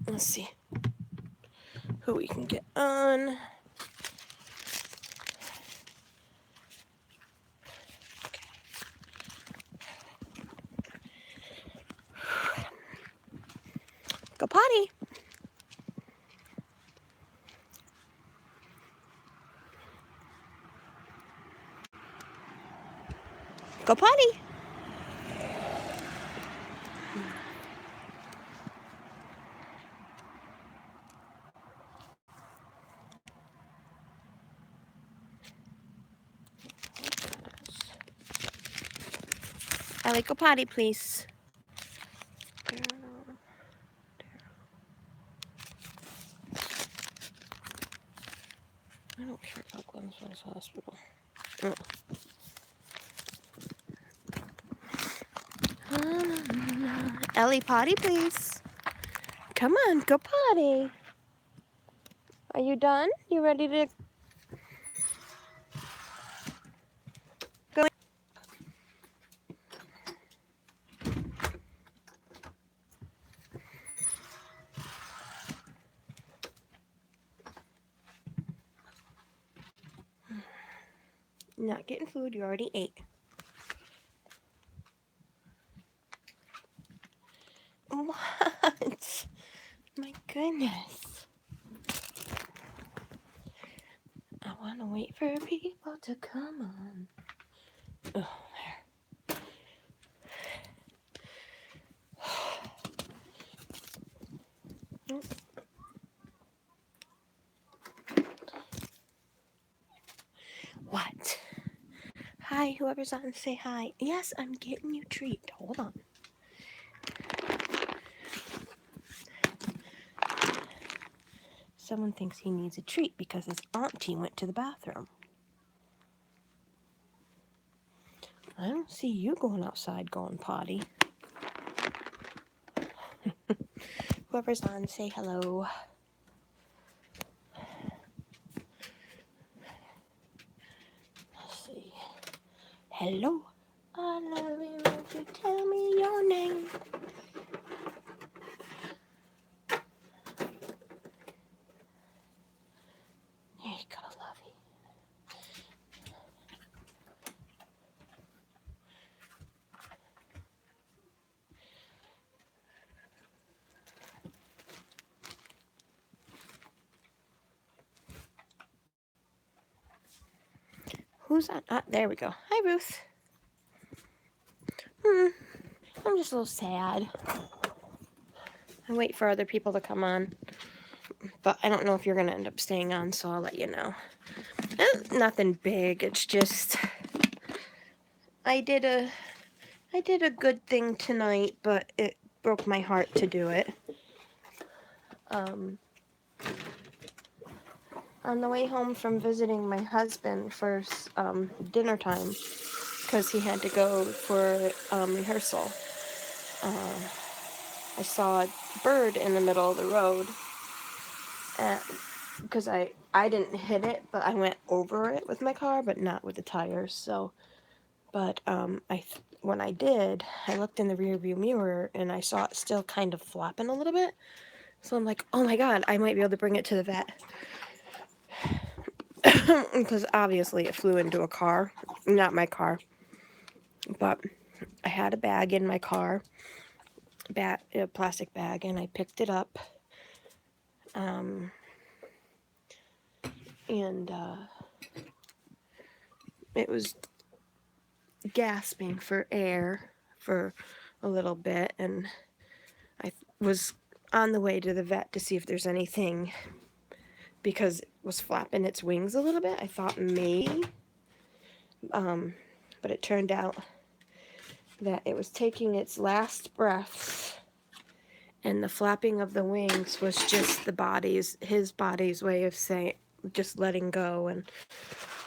Let's see who we can get on. Go potty. Go potty. Ellie, go potty, please. I don't care about Glenfell's Hospital. Oh. Ellie, potty, please. Come on, go potty. Are you done? You ready to go? Not getting food, you already ate. What? My goodness. I want to wait for people to come on. Oh, there. What? Hi, whoever's on, say hi. Yes, I'm getting you a treat. Hold on. Someone thinks he needs a treat because his auntie went to the bathroom. I don't see you going outside going potty. Whoever's on, say hello. Let's see. Hello. I love you. Won't you tell me your name? There you go, lovey. Who's on? Ah, there we go. Hi, Ruth. I'm just a little sad. I wait for other people to come on, but I don't know if you're gonna end up staying on, so I'll let you know. Nothing big. It's just I did a good thing tonight, but it broke my heart to do it. On the way home from visiting my husband for dinner time, because he had to go for rehearsal, I saw a bird in the middle of the road, because I didn't hit it, but I went over it with my car, but not with the tires. So, but when I did, I looked in the rearview mirror and I saw it still kind of flapping a little bit. So I'm like, oh my god, I might be able to bring it to the vet. Because obviously it flew into a car, not my car. But I had a bag in my car, a plastic bag, and I picked it up. And it was gasping for air for a little bit, and I was on the way to the vet to see if there's anything, because it was flapping its wings a little bit. I thought maybe, but it turned out that it was taking its last breaths, and the flapping of the wings was just his body's way of saying, just letting go. And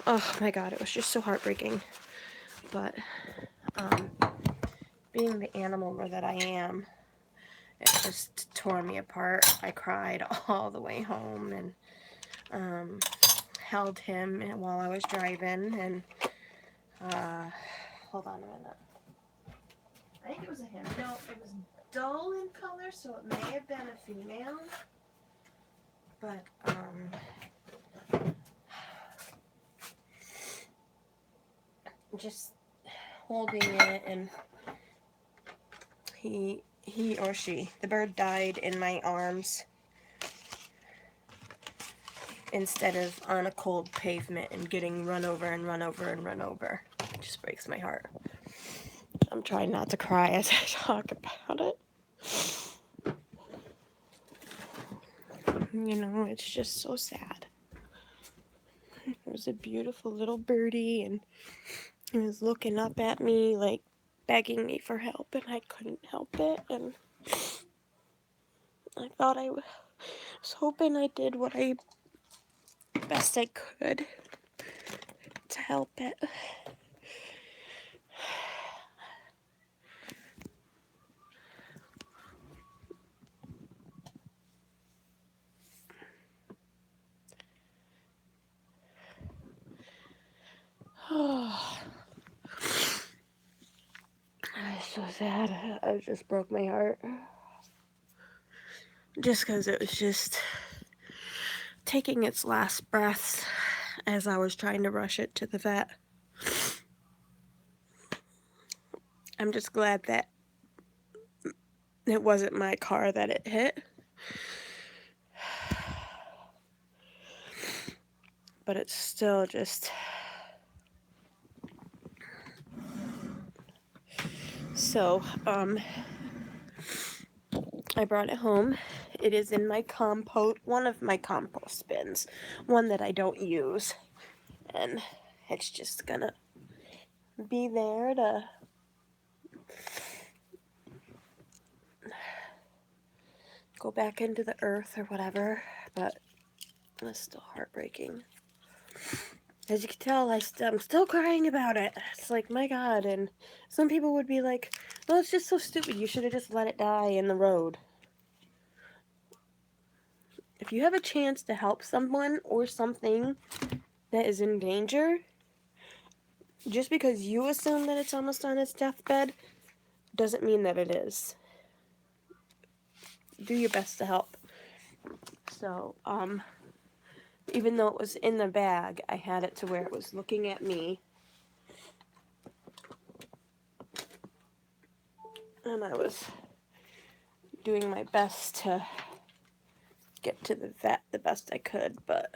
oh my god, it was just so heartbreaking. But being the animal that I am, it just tore me apart. I cried all the way home, and held him while I was driving, and hold on a minute. I think it was a him. No, it was dull in color, so it may have been a female. But, just holding it, and he or she, the bird died in my arms instead of on a cold pavement and getting run over and run over and run over. It just breaks my heart. I'm trying not to cry as I talk about it. You know, it's just so sad. It was a beautiful little birdie, and he was looking up at me, like, begging me for help, and I couldn't help it, and I thought I was hoping I did what I best I could to help it. Oh, so sad. I just broke my heart. Just because it was just taking its last breaths as I was trying to rush it to the vet. I'm just glad that it wasn't my car that it hit. But it's still just... So, I brought it home. It is in my compost, one of my compost bins, one that I don't use. And it's just gonna be there to go back into the earth or whatever, but it's still heartbreaking. As you can tell, I'm still crying about it. It's like, my God. And some people would be like, well, it's just so stupid. You should have just let it die in the road. If you have a chance to help someone or something that is in danger, just because you assume that it's almost on its deathbed, doesn't mean that it is. Do your best to help. So, even though it was in the bag, I had it to where it was looking at me. And I was doing my best to get to the vet the best I could, but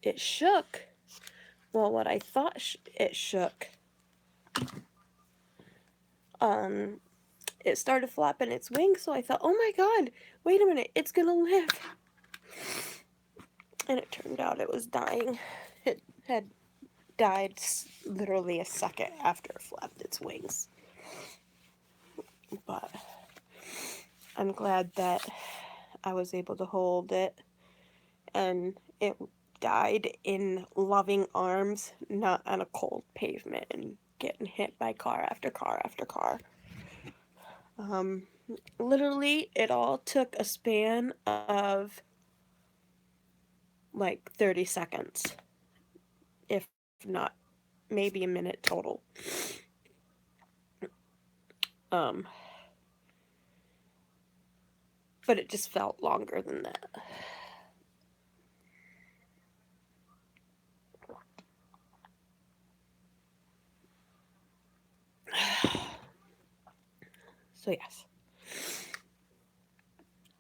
it shook. Well, what I thought it shook, it started flapping its wings, so I thought, oh my God, wait a minute, it's gonna live. And it turned out it was dying. It had died literally a second after it flapped its wings. But I'm glad that I was able to hold it, and it died in loving arms, not on a cold pavement and getting hit by car after car after car. Literally, it all took a span of like 30 seconds, if not maybe a minute total. But it just felt longer than that. So yes,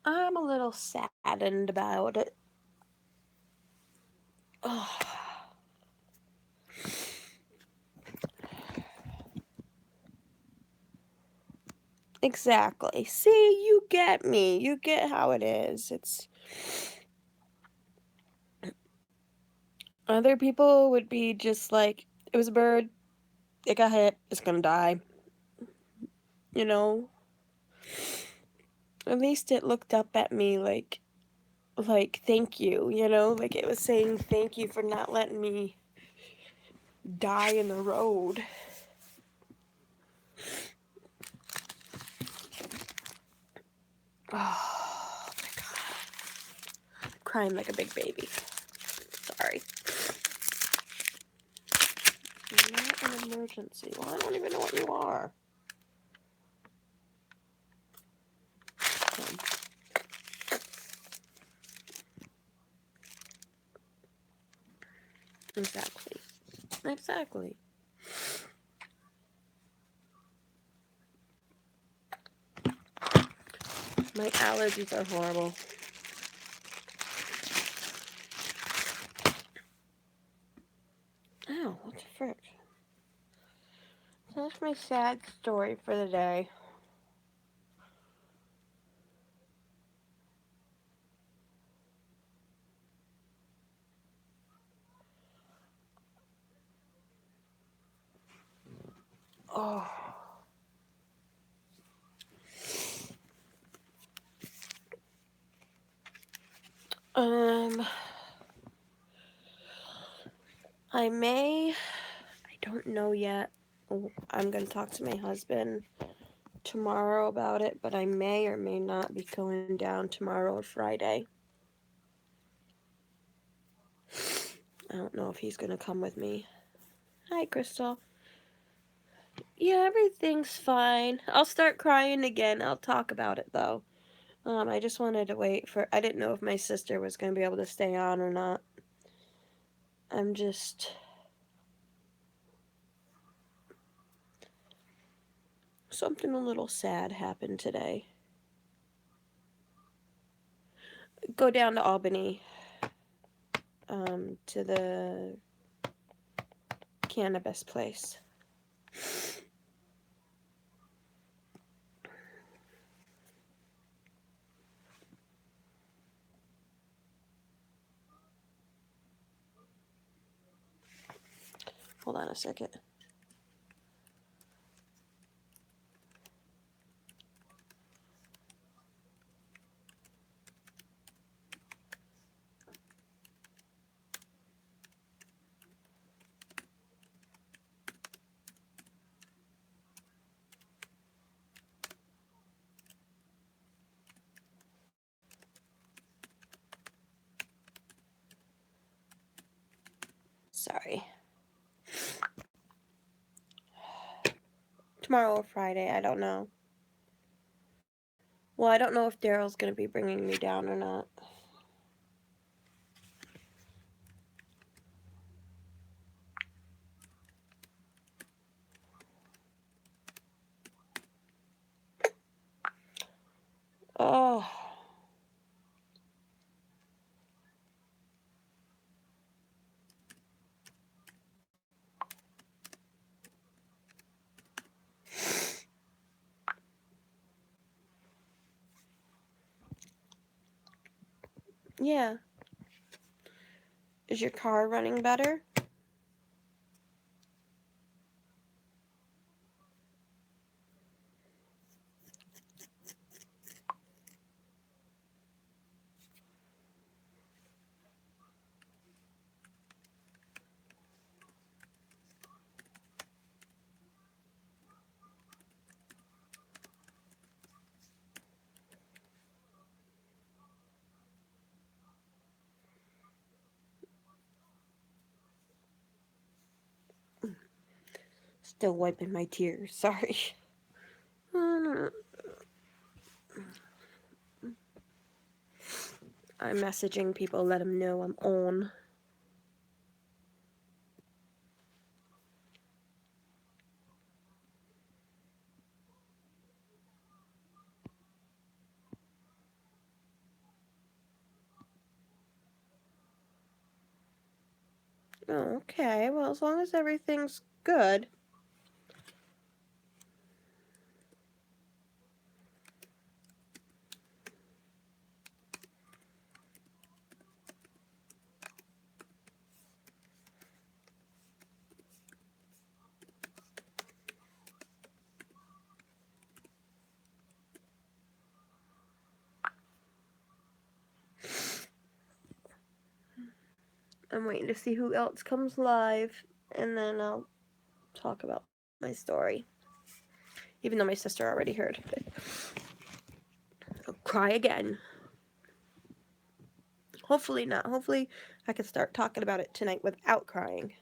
I'm a little saddened about it. Oh. Exactly. See, you get me. You get how it is. It's... Other people would be just like, it was a bird, it got hit, it's gonna die. You know? At least it looked up at me like, thank you, you know? Like, it was saying thank you for not letting me die in the road. Oh my God. Crying like a big baby. Sorry. Not an emergency. Well, I don't even know what you are. Exactly. Exactly. My allergies are horrible. Ow, what the frick? So that's my sad story for the day. Oh. I don't know yet. I'm going to talk to my husband tomorrow about it, but I may or may not be going down tomorrow or Friday. I don't know if he's going to come with me. Hi, Crystal. Yeah, everything's fine. I'll start crying again. I'll talk about it, though. I just wanted to wait for... I didn't know if my sister was going to be able to stay on or not. I'm just... Something a little sad happened today. Go down to Albany. To the cannabis place. Hold on a second. Sorry. Tomorrow or Friday, I don't know. Well, I don't know if Daryl's going to be bringing me down or not. Oh. Yeah. Is your car running better? Still wiping my tears. Sorry. I'm messaging people, let them know I'm on. Oh, okay, well, as long as everything's good. I'm waiting to see who else comes live, and then I'll talk about my story. Even though my sister already heard. I'll cry again. Hopefully not. Hopefully I can start talking about it tonight without crying.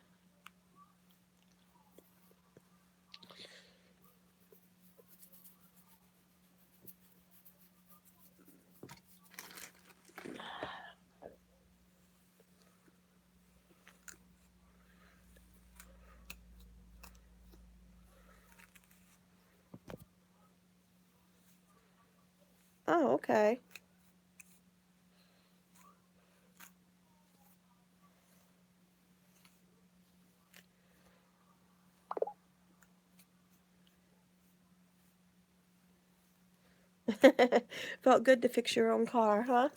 Oh, okay. Felt good to fix your own car, huh?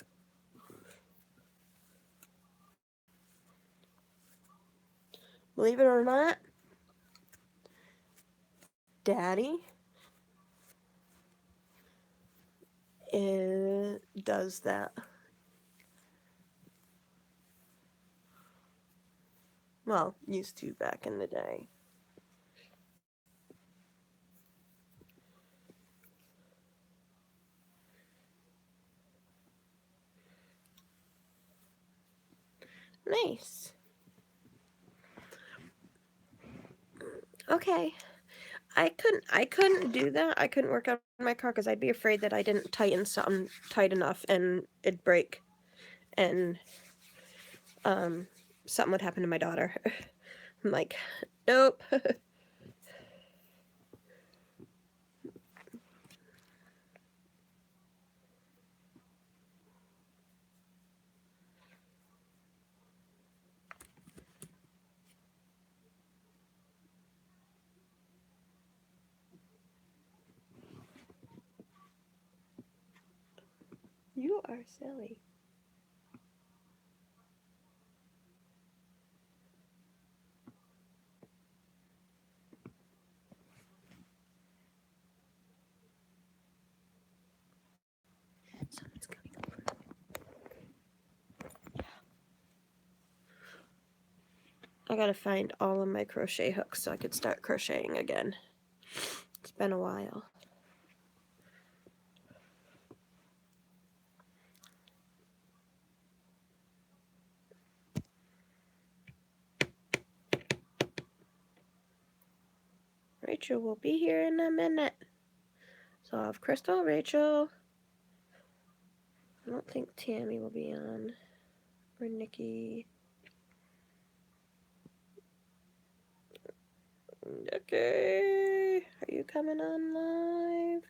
Believe it or not, Daddy does that. Well, used to back in the day. Nice. Okay. I couldn't do that. I couldn't work on my car because I'd be afraid that I didn't tighten something tight enough and it'd break, and something would happen to my daughter. I'm like, nope. You are silly. Someone's coming over. I gotta find all of my crochet hooks so I could start crocheting again. It's been a while. Rachel will be here in a minute. So I'll have Crystal, Rachel. I don't think Tammy will be on. Or Nikki. Okay. Are you coming on live?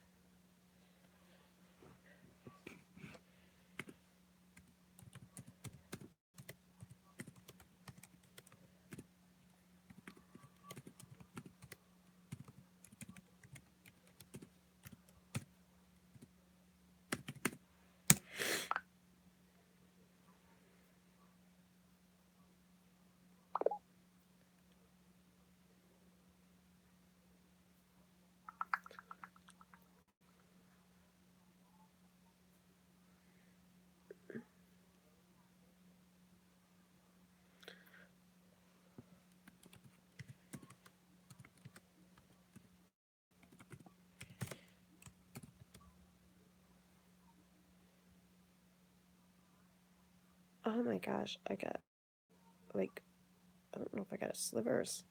Oh my gosh, I got, like, I don't know if I got a slivers.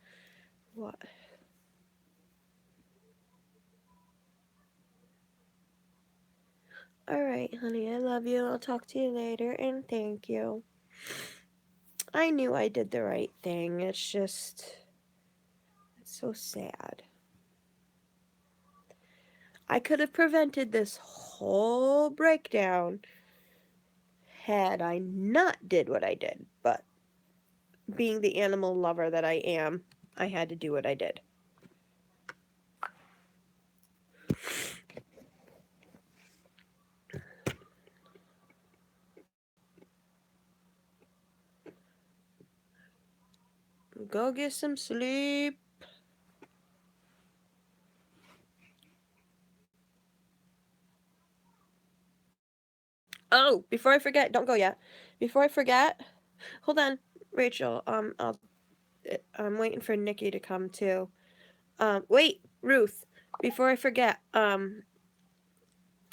What? Alright, honey, I love you. I'll talk to you later, and thank you. I knew I did the right thing. It's just, it's so sad. I could have prevented this whole breakdown had I not did what I did, but being the animal lover that I am, I had to do what I did. Go get some sleep. Oh, before I forget, don't go yet. Before I forget, hold on, Rachel. I'm waiting for Nikki to come too. Wait, Ruth. Before I forget,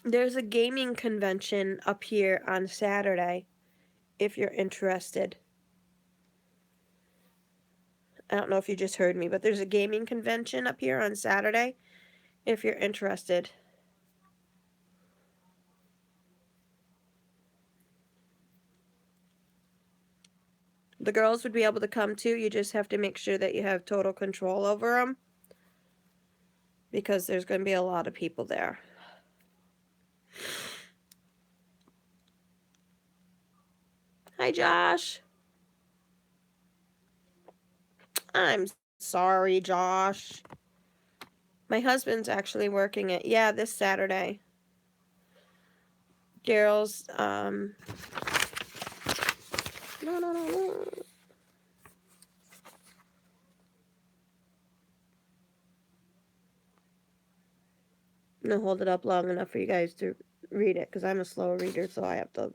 there's a gaming convention up here on Saturday, if you're interested. I don't know if you just heard me, but there's a gaming convention up here on Saturday, if you're interested. The girls would be able to come too. You just have to make sure that you have total control over them, because there's going to be a lot of people there. Hi, Josh. I'm sorry, Josh. My husband's actually working it. Yeah, this Saturday. Daryl's, no. I'm gonna hold it up long enough for you guys to read it, because I'm a slow reader, so I have to.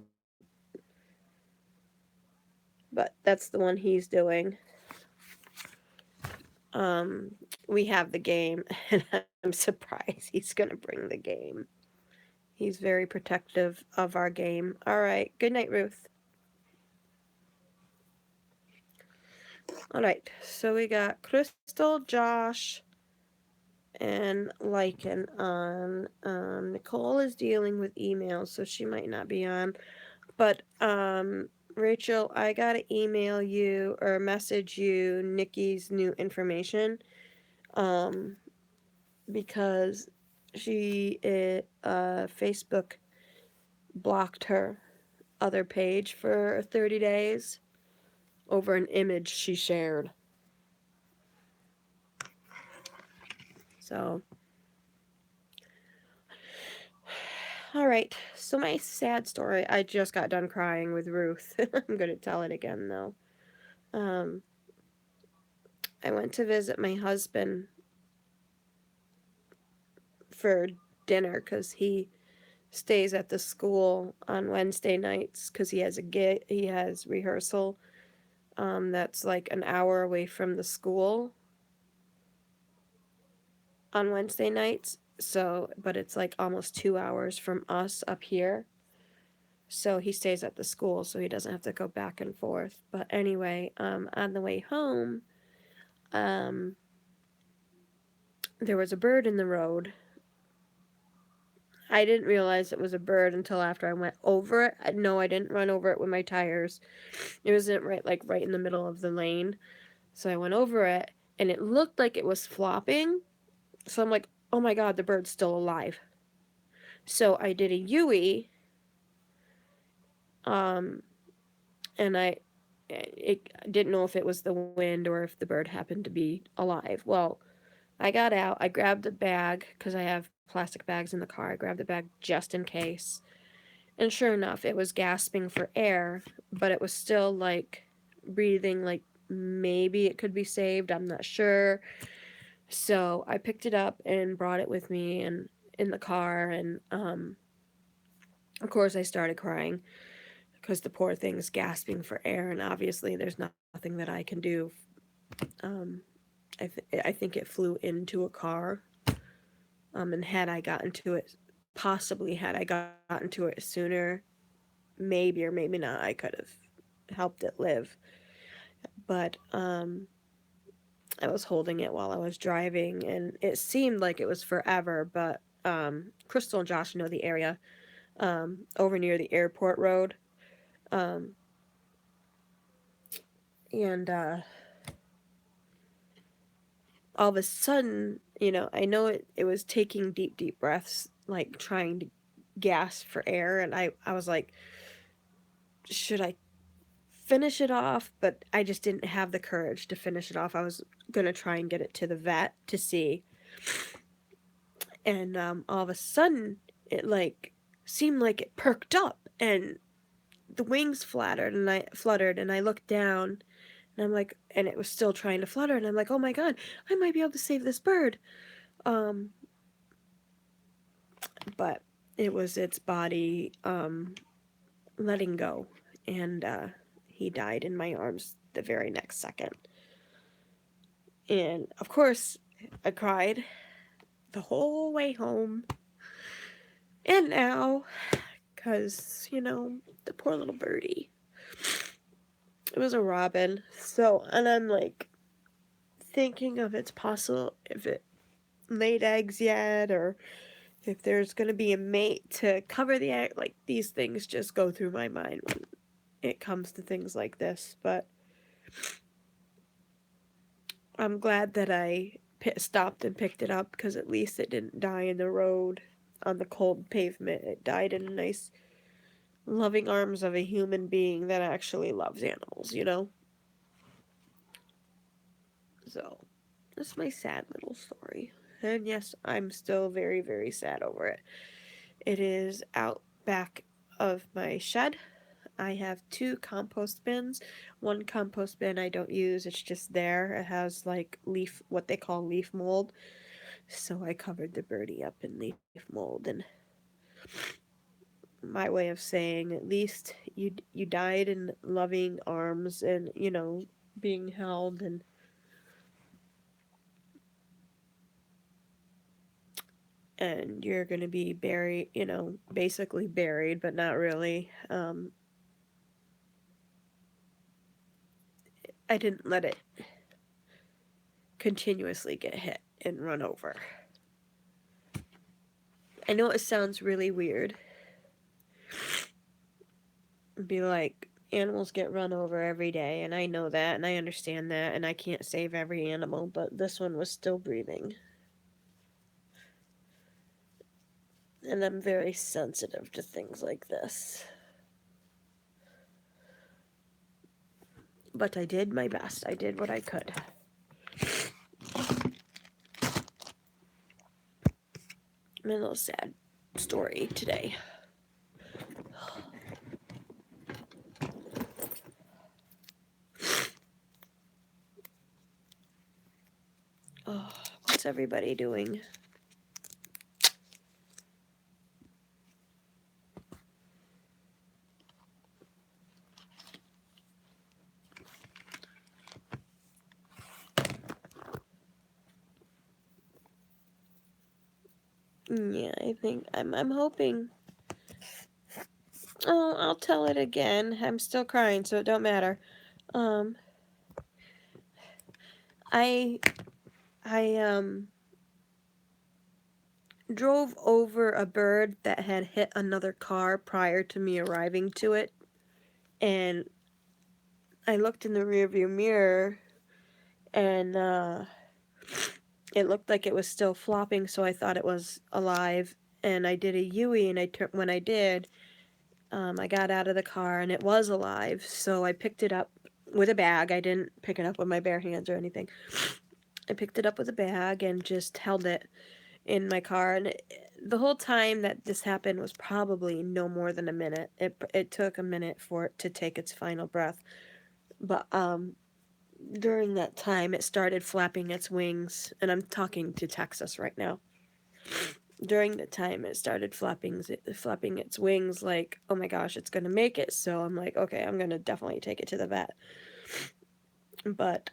But that's the one he's doing. We have the game, and I'm surprised he's gonna bring the game. He's very protective of our game. All right. Good night, Ruth. All right. So we got Crystal, Josh, and Lycan on. Nicole is dealing with emails, so she might not be on. But Rachel, I gotta email you or message you Nikki's new information. Because Facebook blocked her other page for 30 days over an image she shared. So, all right. So my sad story, I just got done crying with Ruth. I'm going to tell it again though. Um I went to visit my husband for dinner cuz he stays at the school on Wednesday nights cuz he has rehearsal that's like an hour away from the school on Wednesday nights. So, but it's like almost 2 hours from us up here. So he stays at the school so he doesn't have to go back and forth. But anyway, on the way home, um, there was a bird in the road. I didn't realize it was a bird until after I went over it. No, I didn't run over it with my tires. It wasn't right in the middle of the lane. So I went over it and it looked like it was flopping. So I'm like, oh my god, the bird's still alive. So I did a Yui, and it didn't know if it was the wind or if the bird happened to be alive. Well, I got out, I grabbed a bag because I have plastic bags in the car. I grabbed the bag just in case. And sure enough, it was gasping for air, but it was still like breathing, like maybe it could be saved. I'm not sure. So I picked it up and brought it with me and in the car, and of course I started crying because the poor thing's gasping for air, and obviously there's nothing that I can do. Um, I think it flew into a car, and possibly had I gotten to it sooner, maybe or maybe not, I could have helped it live. But I was holding it while I was driving, and it seemed like it was forever. But Crystal and Josh know the area, over near the airport road, um, and all of a sudden, I know it was taking deep breaths, like trying to gasp for air, and I was like, should I finish it off? But I just didn't have the courage to finish it off. I was gonna try and get it to the vet to see, and all of a sudden, it like seemed like it perked up, and the wings fluttered, and I looked down, and I'm like, and it was still trying to flutter, and I'm like, oh my god, I might be able to save this bird. Um, but it was its body letting go, and he died in my arms the very next second. And of course, I cried the whole way home, and now, because, the poor little birdie. It was a robin. So, and I'm like thinking of it's possible if it laid eggs yet, or if there's going to be a mate to cover the egg. Like, these things just go through my mind when it comes to things like this. But I'm glad that I stopped and picked it up, because at least it didn't die in the road on the cold pavement. It died in a nice loving arms of a human being that actually loves animals, you know? So, that's my sad little story. And yes, I'm still very, very sad over it. It is out back of my shed. I have 2 compost bins. One compost bin I don't use, it's just there. It has like leaf, what they call leaf mold. So I covered the birdie up in leaf mold, and my way of saying at least you died in loving arms and, you know, being held, and you're going to be buried, you know, basically buried, but not really. I didn't let it continuously get hit and run over. I know it sounds really weird. Be like, animals get run over every day, and I know that, and I understand that, and I can't save every animal, but this one was still breathing. And I'm very sensitive to things like this. But I did my best. I did what I could. A little sad story today. Oh, what's everybody doing? Yeah, I think I'm hoping. Oh, I'll tell it again. I'm still crying, so it don't matter. Um, I I drove over a bird that had hit another car prior to me arriving to it, and I looked in the rearview mirror, and it looked like it was still flopping, so I thought it was alive. And I did a Yui, and when I did, I got out of the car, and it was alive. So I picked it up with a bag. I didn't pick it up with my bare hands or anything. I picked it up with a bag and just held it in my car. And the whole time that this happened was probably no more than a minute. It took a minute for it to take its final breath. But during that time, it started flapping its wings, and I'm talking to Texas right now. During the time, it started flapping its wings, like, oh my gosh, it's gonna make it. So I'm like, okay, I'm gonna definitely take it to the vet. But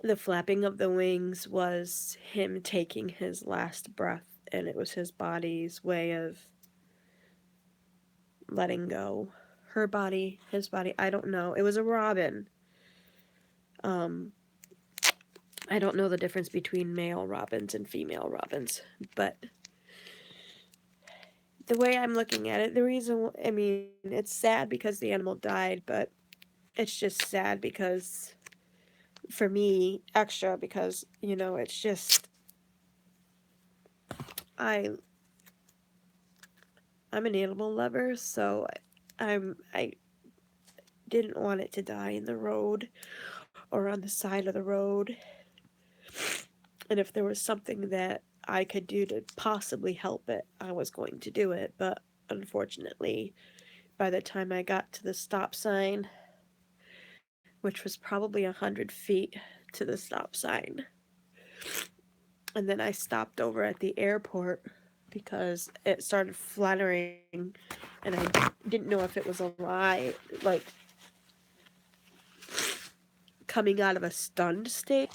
the flapping of the wings was him taking his last breath, and it was his body's way of letting go. Her body, his body, I don't know. It was a robin. I don't know the difference between male robins and female robins, but the way I'm looking at it, the reason, I mean, it's sad because the animal died, but it's just sad because, for me, extra, because, you know, it's just, I'm an animal lover, so I didn't want it to die in the road or on the side of the road. And if there was something that I could do to possibly help it, I was going to do it. But unfortunately, by the time I got to the stop sign, which was probably 100 feet to the stop sign, and then I stopped over at the airport because it started fluttering, and I didn't know if it was alive, like coming out of a stunned state.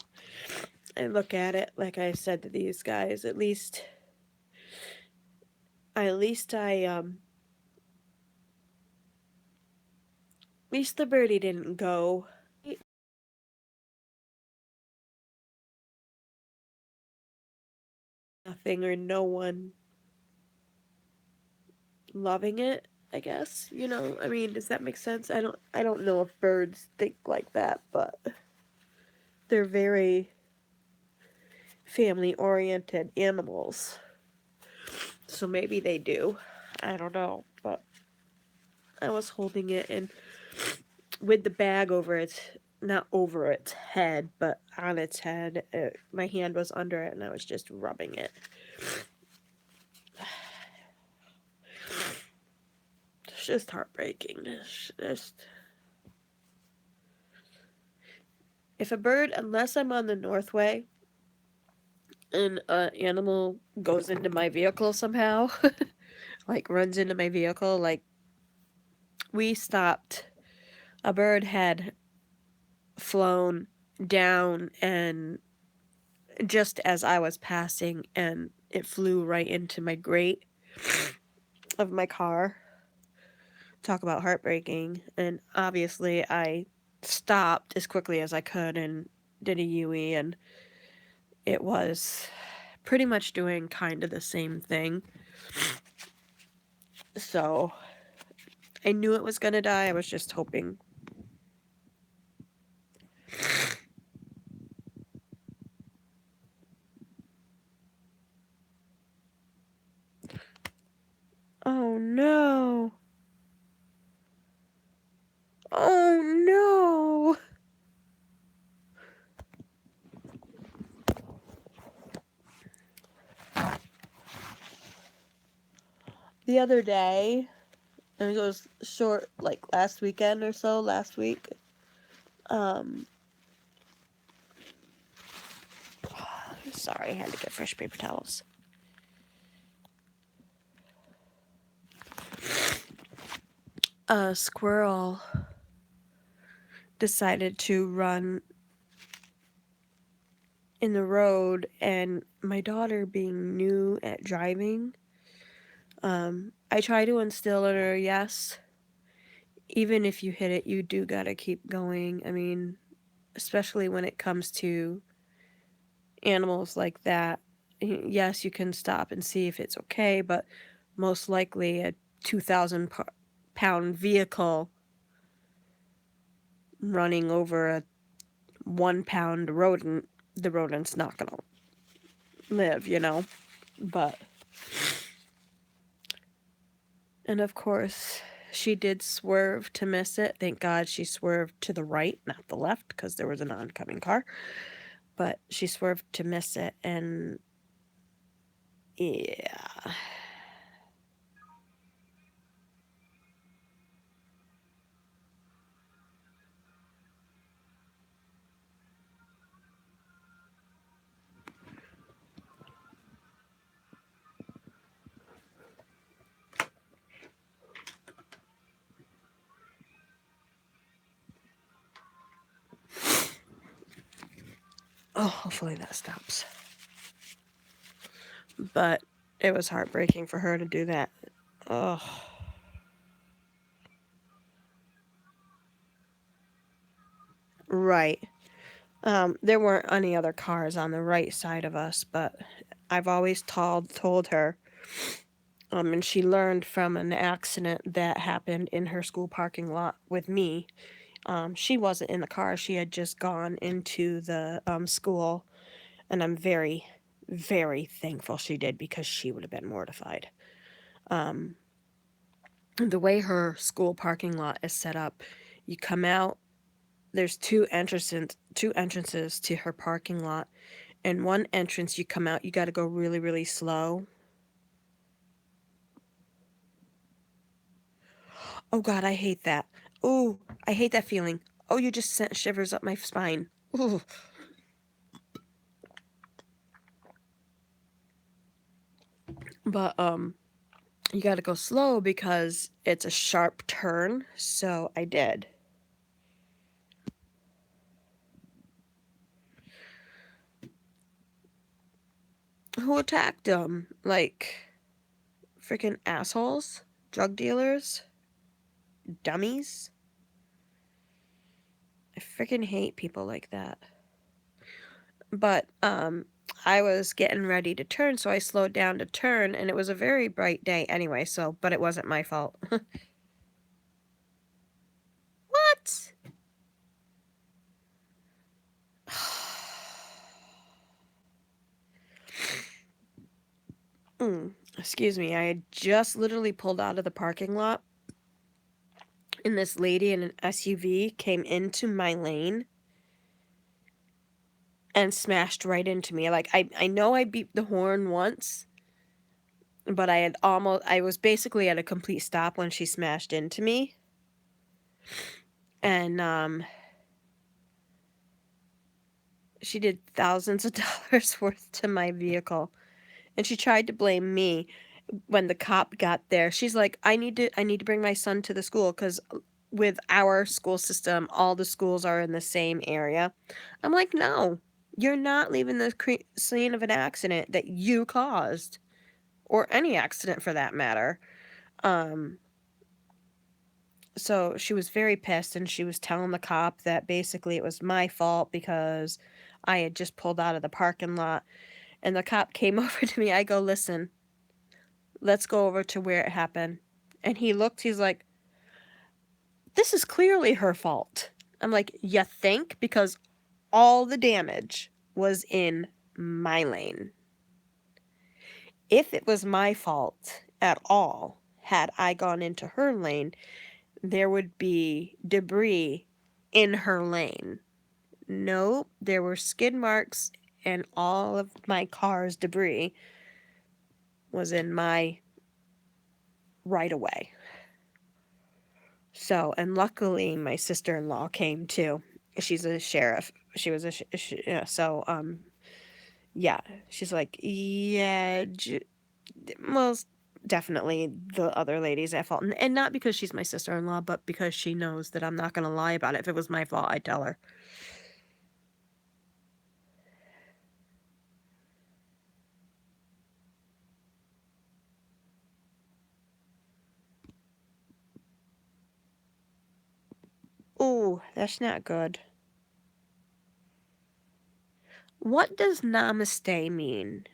I look at it, like I said to these guys, at least the birdie didn't go. Nothing or no one loving it, I guess. You know, I mean, does that make sense? I don't know if birds think like that, but they're very family oriented animals. So maybe they do. I don't know, but I was holding it and with the bag over its, not over its head, but on its head. My hand was under it and I was just rubbing it. It's just heartbreaking. It's just, if a bird, unless I'm on the Northway and an animal goes into my vehicle somehow, like runs into my vehicle, like we stopped, a bird had flown down and just as I was passing and it flew right into my grate of my car. Talk about heartbreaking. And obviously I stopped as quickly as I could and did a UE, and it was pretty much doing kind of the same thing. So I knew it was gonna die. I was just hoping. Oh no. Oh no. The other day, I think it was short, like last weekend or so, last week. Sorry, I had to get fresh paper towels. A squirrel decided to run in the road, and my daughter, being new at driving, I try to instill in her, yes, even if you hit it, you do gotta keep going. I mean, especially when it comes to animals like that. Yes, you can stop and see if it's okay, but most likely a 2,000 pound vehicle running over a 1 pound rodent, the rodent's not gonna live, you know? But, and of course, she did swerve to miss it. Thank God she swerved to the right, not the left, because there was an oncoming car. But she swerved to miss it, and yeah. Oh, hopefully that stops. But it was heartbreaking for her to do that. Oh. Right. There weren't any other cars on the right side of us, but I've always told her, and she learned from an accident that happened in her school parking lot with me. She wasn't in the car. She had just gone into the school, and I'm very, very thankful she did, because she would have been mortified. The way her school parking lot is set up, you come out, there's two entrances to her parking lot, and one entrance you come out, you got to go really, really slow. Oh God, I hate that. Ooh, I hate that feeling. Oh, you just sent shivers up my spine. Ooh. But you got to go slow because it's a sharp turn, so I did. Who attacked them? Like freaking assholes, drug dealers, dummies. I freaking hate people like that. But I was getting ready to turn, so I slowed down to turn, and it was a very bright day anyway, so, but it wasn't my fault. What? excuse me, I had just literally pulled out of the parking lot, and this lady in an SUV came into my lane and smashed right into me. Like, I know I beeped the horn once, but I was basically at a complete stop when she smashed into me. And, she did thousands of dollars worth to my vehicle. And she tried to blame me when the cop got there. She's like, I need to bring my son to the school because with our school system, all the schools are in the same area. I'm like, no, you're not leaving the scene of an accident that you caused, or any accident for that matter. Um, so she was very pissed, and she was telling the cop that basically it was my fault because I had just pulled out of the parking lot. And the cop came over to me. I go, listen, let's go over to where it happened. And he looked, he's like, this is clearly her fault. I'm like, you think? Because all the damage was in my lane. If it was my fault at all, had I gone into her lane, there would be debris in her lane. No, there were skid marks, and all of my car's debris was in my right of way. So, and luckily my sister-in-law came too. She's a sheriff. She was yeah, so yeah, she's like, yeah, most definitely the other lady's at fault, and not because she's my sister-in-law, but because she knows that I'm not gonna lie about it. If it was my fault, I'd tell her. Ooh, that's not good. What does namaste mean?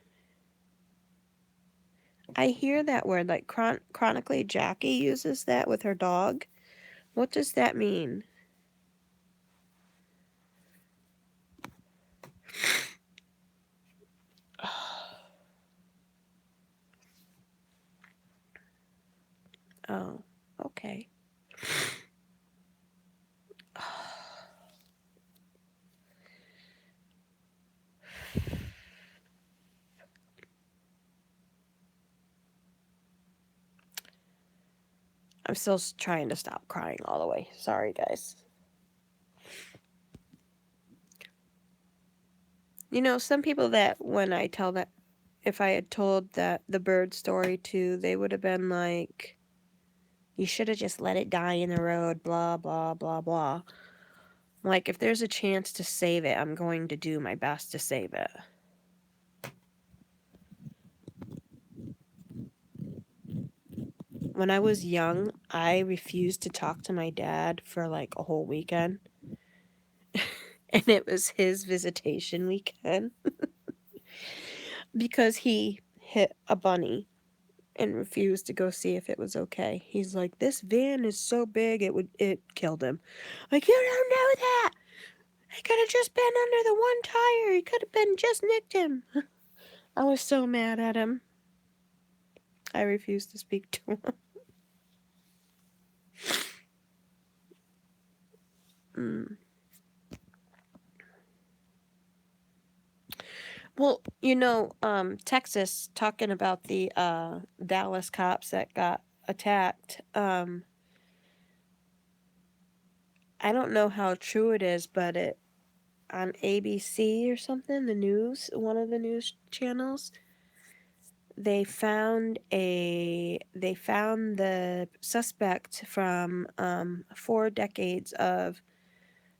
I hear that word, like chronically Jackie uses that with her dog. What does that mean? Oh, okay. I'm still trying to stop crying all the way. Sorry, guys. You know, some people that when I tell that, if I had told that the bird story to, they would have been like, you should have just let it die in the road, blah, blah, blah, blah. Like, if there's a chance to save it, I'm going to do my best to save it. When I was young, I refused to talk to my dad for like a whole weekend. And it was his visitation weekend because he hit a bunny and refused to go see if it was okay. He's like, this van is so big it killed him. Like, you don't know that. He could have just been under the one tire. He could have been just nicked him. I was so mad at him. I refused to speak to him. Mm. Well, you know, Texas, talking about the Dallas cops that got attacked. I don't know how true it is, but it on ABC or something, the news, one of the news channels, they found the suspect from 4 decades of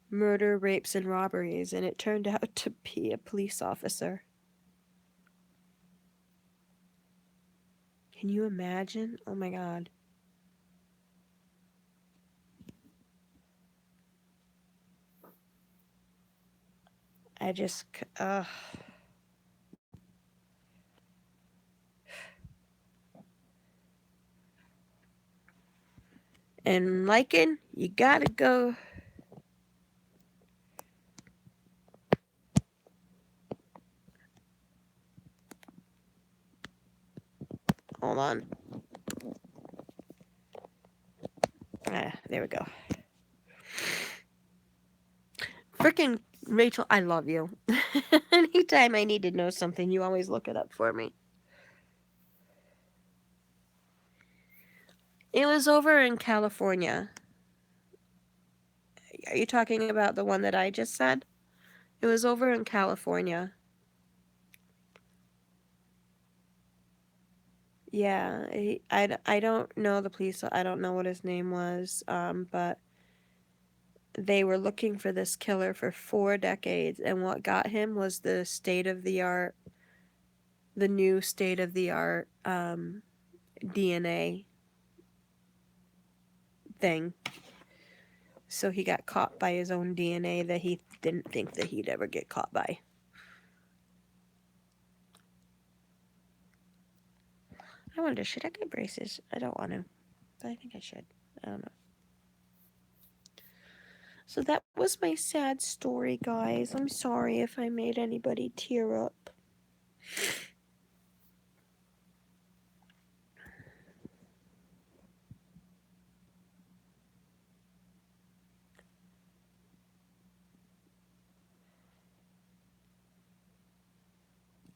murder, rapes, and robberies, and it turned out to be a police officer. Can you imagine? Oh my god. I just, and liking, you gotta go. Hold on. There we go. Frickin' Rachel, I love you. Anytime I need to know something, you always look it up for me. It was over in California. Are you talking about the one that I just said? It was over in California. Yeah, I don't know the police. I don't know what his name was, but they were looking for this killer for 4 decades, and what got him was the new state-of-the-art DNA thing. So he got caught by his own DNA that he didn't think that he'd ever get caught by. I wonder, should I get braces? I don't want to, but I think I should. I don't know. So that was my sad story, guys. I'm sorry if I made anybody tear up.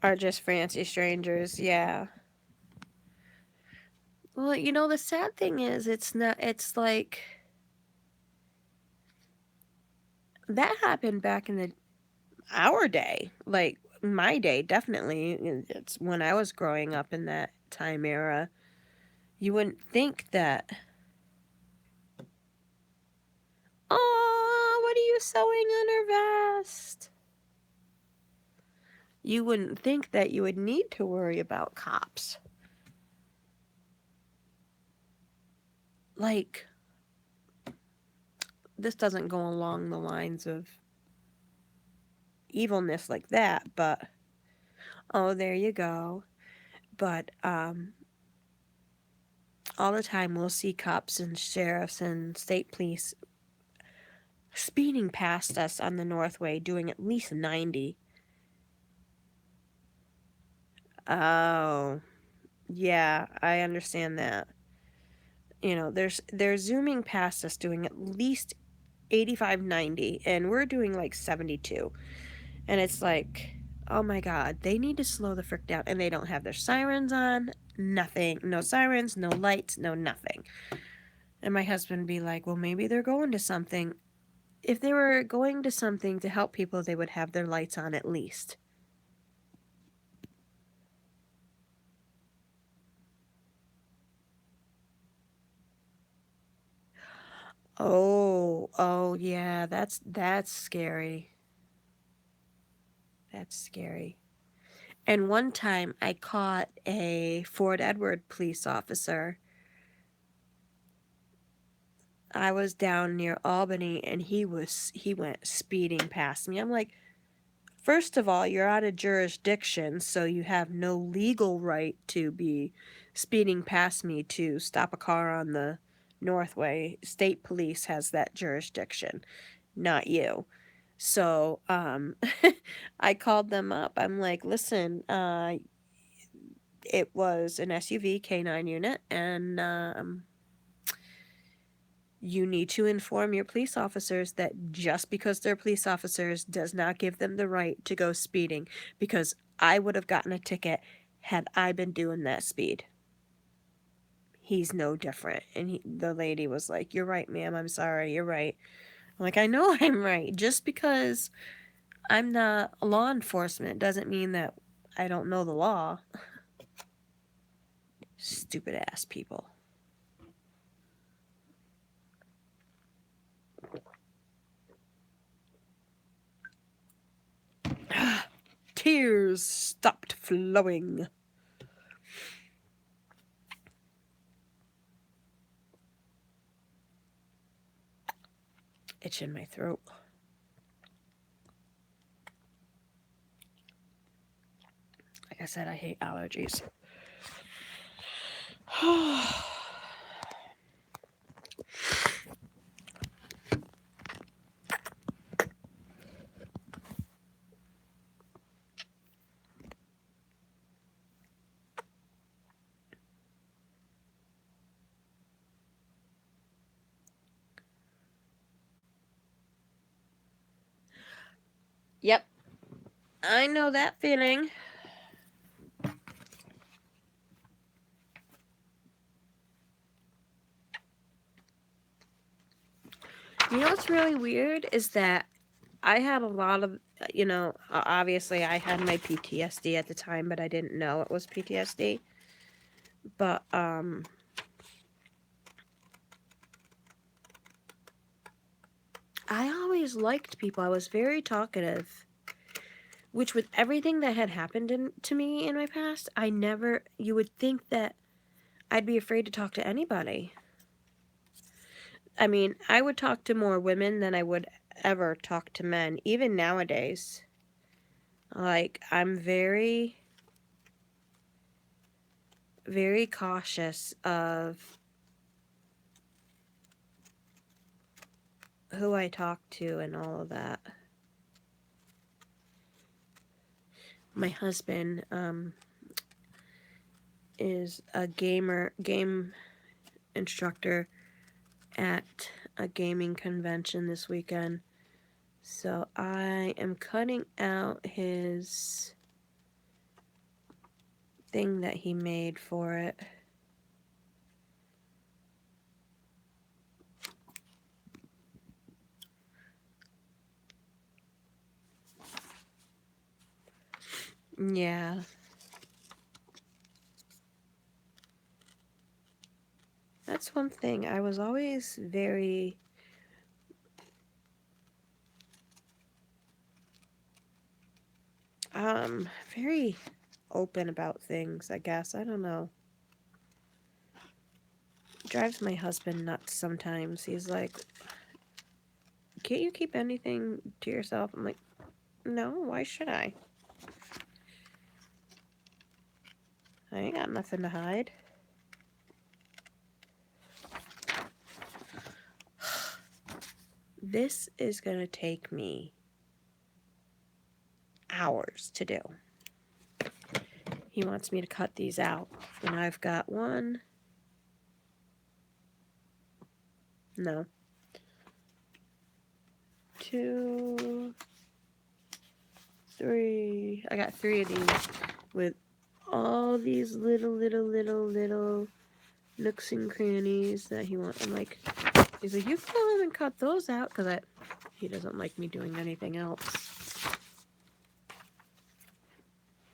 Are just fancy strangers, yeah. Well, you know, the sad thing is, it's like, that happened back in our day. Like, my day, definitely. It's when I was growing up in that time era. You wouldn't think that. Oh, what are you sewing on her vest? You wouldn't think that you would need to worry about cops. Like, this doesn't go along the lines of evilness like that, but oh, there you go. But all the time we'll see cops and sheriffs and state police speeding past us on the Northway doing at least 90. Oh, yeah, I understand that. You know, they're zooming past us doing at least 85, 90, and we're doing like 72. And it's like, oh my god, they need to slow the frick down. And they don't have their sirens on, nothing. No sirens, no lights, no nothing. And my husband would be like, well, maybe they're going to something. If they were going to something to help people, they would have their lights on at least. Oh yeah, that's scary. That's scary. And one time I caught a Fort Edward police officer. I was down near Albany and he went speeding past me. I'm like, first of all, you're out of jurisdiction, so you have no legal right to be speeding past me to stop a car on the Northway. State police has that jurisdiction, not you. So, I called them up. I'm like, listen, it was an SUV K9 unit, and you need to inform your police officers that just because they're police officers does not give them the right to go speeding, because I would have gotten a ticket had I been doing that speed. He's no different. And the lady was like, you're right, ma'am. I'm sorry. You're right. I'm like, I know I'm right. Just because I'm not law enforcement doesn't mean that I don't know the law. Stupid ass people. Tears stopped flowing. Itch in my throat. Like I said, I hate allergies. Yep. I know that feeling. You know what's really weird is that I had a lot of, obviously I had my PTSD at the time, but I didn't know it was PTSD. But, I always liked people. I was very talkative, which with everything that had happened to me in my past, you would think that I'd be afraid to talk to anybody. I mean, I would talk to more women than I would ever talk to men, even nowadays. Like, I'm very, very cautious of who I talk to and all of that. My husband is a game instructor at a gaming convention this weekend. So I am cutting out his thing that he made for it. Yeah. That's one thing. I was always very very open about things, I guess. I don't know. It drives my husband nuts sometimes. He's like, "Can't you keep anything to yourself?" I'm like, "No, why should I? I ain't got nothing to hide." This is gonna take me hours to do. He wants me to cut these out. And I've got 2, 3. I got 3 of these with all these little nooks and crannies that he wants. I'm like, he's like, you can go in and cut those out, because he doesn't like me doing anything else.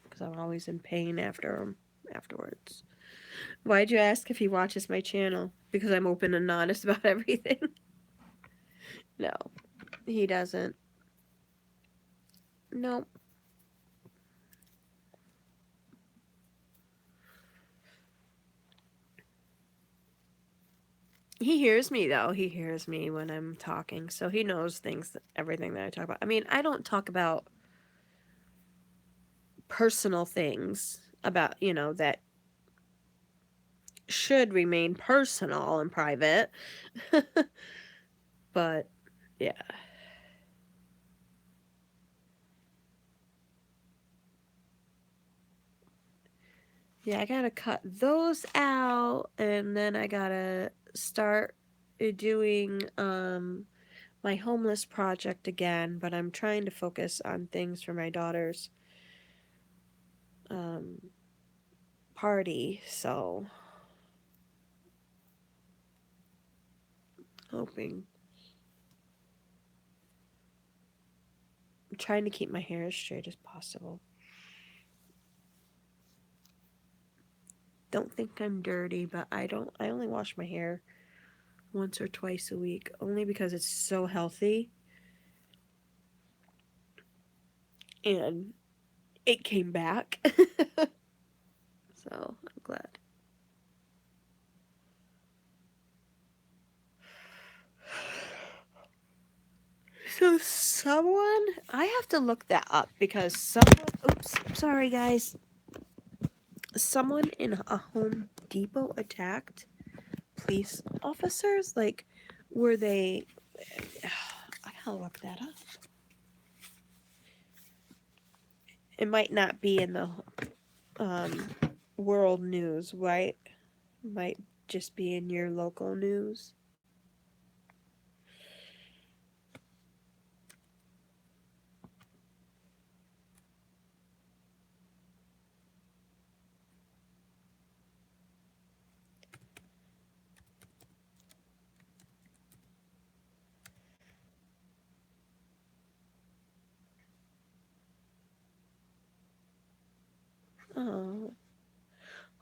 Because I'm always in pain afterwards. Why'd you ask if he watches my channel? Because I'm open and honest about everything. No, he doesn't. Nope. He hears me, though. He hears me when I'm talking, so he knows everything that I talk about. I mean, I don't talk about personal things about, that should remain personal and private. But, yeah. Yeah, I gotta cut those out, and then I gotta start doing, my homeless project again, but I'm trying to focus on things for my daughter's party, so hoping. I'm trying to keep my hair as straight as possible. Don't think I'm dirty, but I only wash my hair once or twice a week, only because it's so healthy. And it came back. So I'm glad. So I have to look that up, because oops, sorry guys. Someone in a Home Depot attacked police officers. Like, were they, I gotta look that up. It might not be in the world news, right? It might just be in your local news.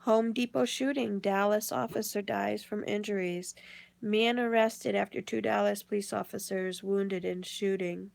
Home Depot shooting. Dallas officer dies from injuries. Man arrested after 2 Dallas police officers wounded in shooting.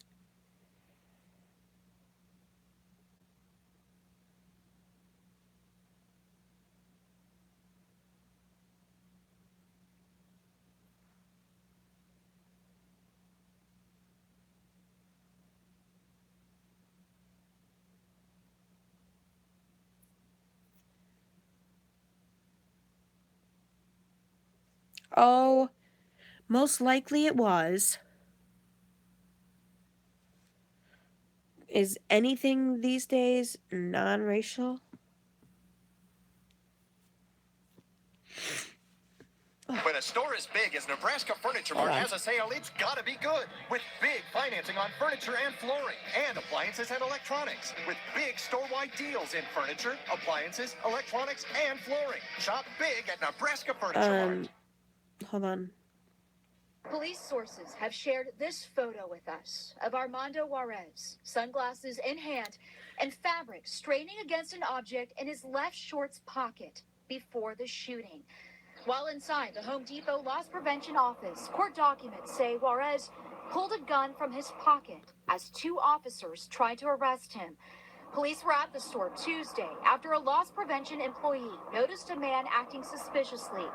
Oh, most likely it was. Is anything these days non-racial? When a store as big as Nebraska Furniture Mart has a sale, it's gotta be good. With big financing on furniture and flooring, and appliances and electronics. With big store-wide deals in furniture, appliances, electronics, and flooring. Shop big at Nebraska Furniture Mart. Hold on. Police sources have shared this photo with us of Armando Juarez, sunglasses in hand and fabric straining against an object in his left shorts pocket before the shooting. While inside the Home Depot Loss Prevention Office, court documents say Juarez pulled a gun from his pocket as 2 officers tried to arrest him. Police were at the store Tuesday after a loss prevention employee noticed a man acting suspiciously.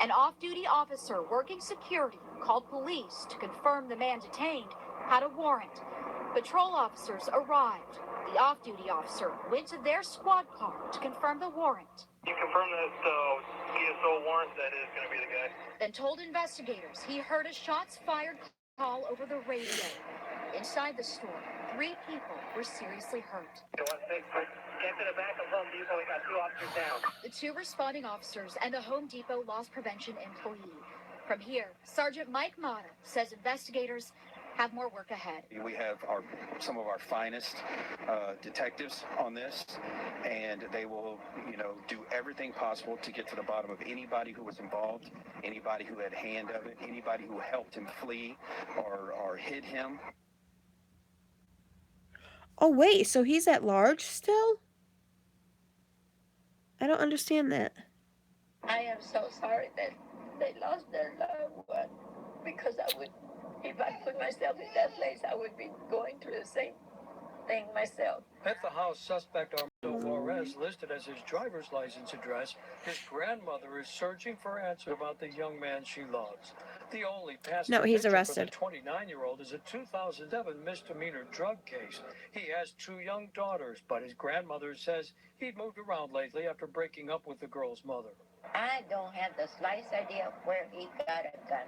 An off-duty officer working security called police to confirm the man detained had a warrant. Patrol officers arrived. The off-duty officer went to their squad car to confirm the warrant. You confirm that he is sole warrant that is going to be the guy. Then told investigators he heard a shots fired call over the radio. Inside the store, 3 people were seriously hurt. Get to the back of Home Depot. We got 2 officers down. The 2 responding officers and the Home Depot loss prevention employee. From here, Sergeant Mike Mata says investigators have more work ahead. We have some of our finest detectives on this, and they will, do everything possible to get to the bottom of anybody who was involved, anybody who had hand of it, anybody who helped him flee or hid him. Oh, wait, so he's at large still? I don't understand that. I am so sorry that they lost their loved one, because if I put myself in that place, I would be going through the same thing myself. At the house, suspect Armando Juarez, listed as his driver's license address, his grandmother is searching for answers about the young man she loves. The only past No, he's conviction arrested. for the 29-year-old is a 2007 misdemeanor drug case. He has 2 young daughters, but his grandmother says he'd moved around lately after breaking up with the girl's mother. I don't have the slightest idea where he got a gun.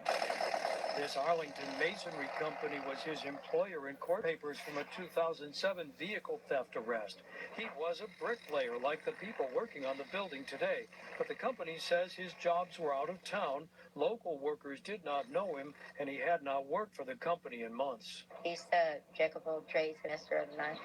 This Arlington Masonry Company was his employer in court papers from a 2007 vehicle theft arrest. He was a bricklayer like the people working on the building today, but the company says his jobs were out of town, local workers did not know him, and he had not worked for the company in months. He's the jack of all trades, master of none.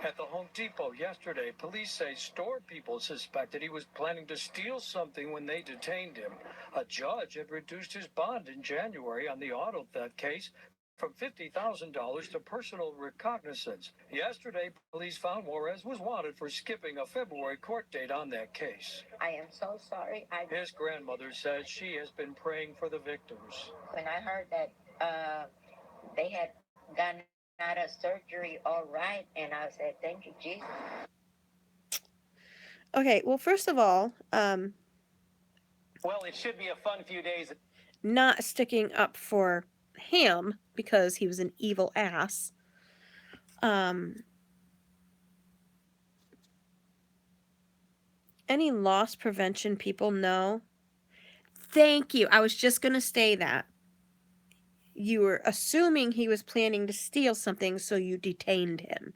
At the Home Depot yesterday, police say store people suspected he was planning to steal something when they detained him. A judge had reduced his bond in January on the auto theft case from $50,000 to personal recognizance. Yesterday, police found Juarez was wanted for skipping a February court date on that case. I am so sorry. His grandmother says she has been praying for the victims. When I heard that they had gotten out of surgery all right, and I said, thank you, Jesus. Okay, well, first of all, Well, it should be a fun few days. not sticking up for him because he was an evil ass. Any loss prevention people know? Thank you. I was just going to say that. You were assuming he was planning to steal something, so you detained him.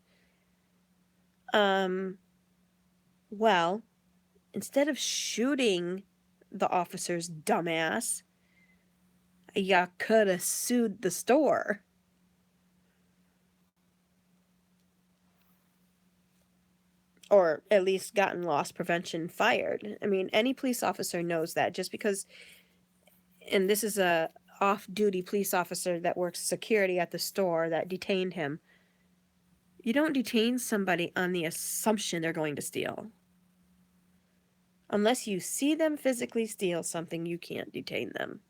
Well, instead of shooting the officer's dumbass, you could have sued the store. Or at least gotten loss prevention fired. I mean, any police officer knows that. Just because, and this is a off-duty police officer that works security at the store that detained him. You don't detain somebody on the assumption they're going to steal. Unless you see them physically steal something, you can't detain them.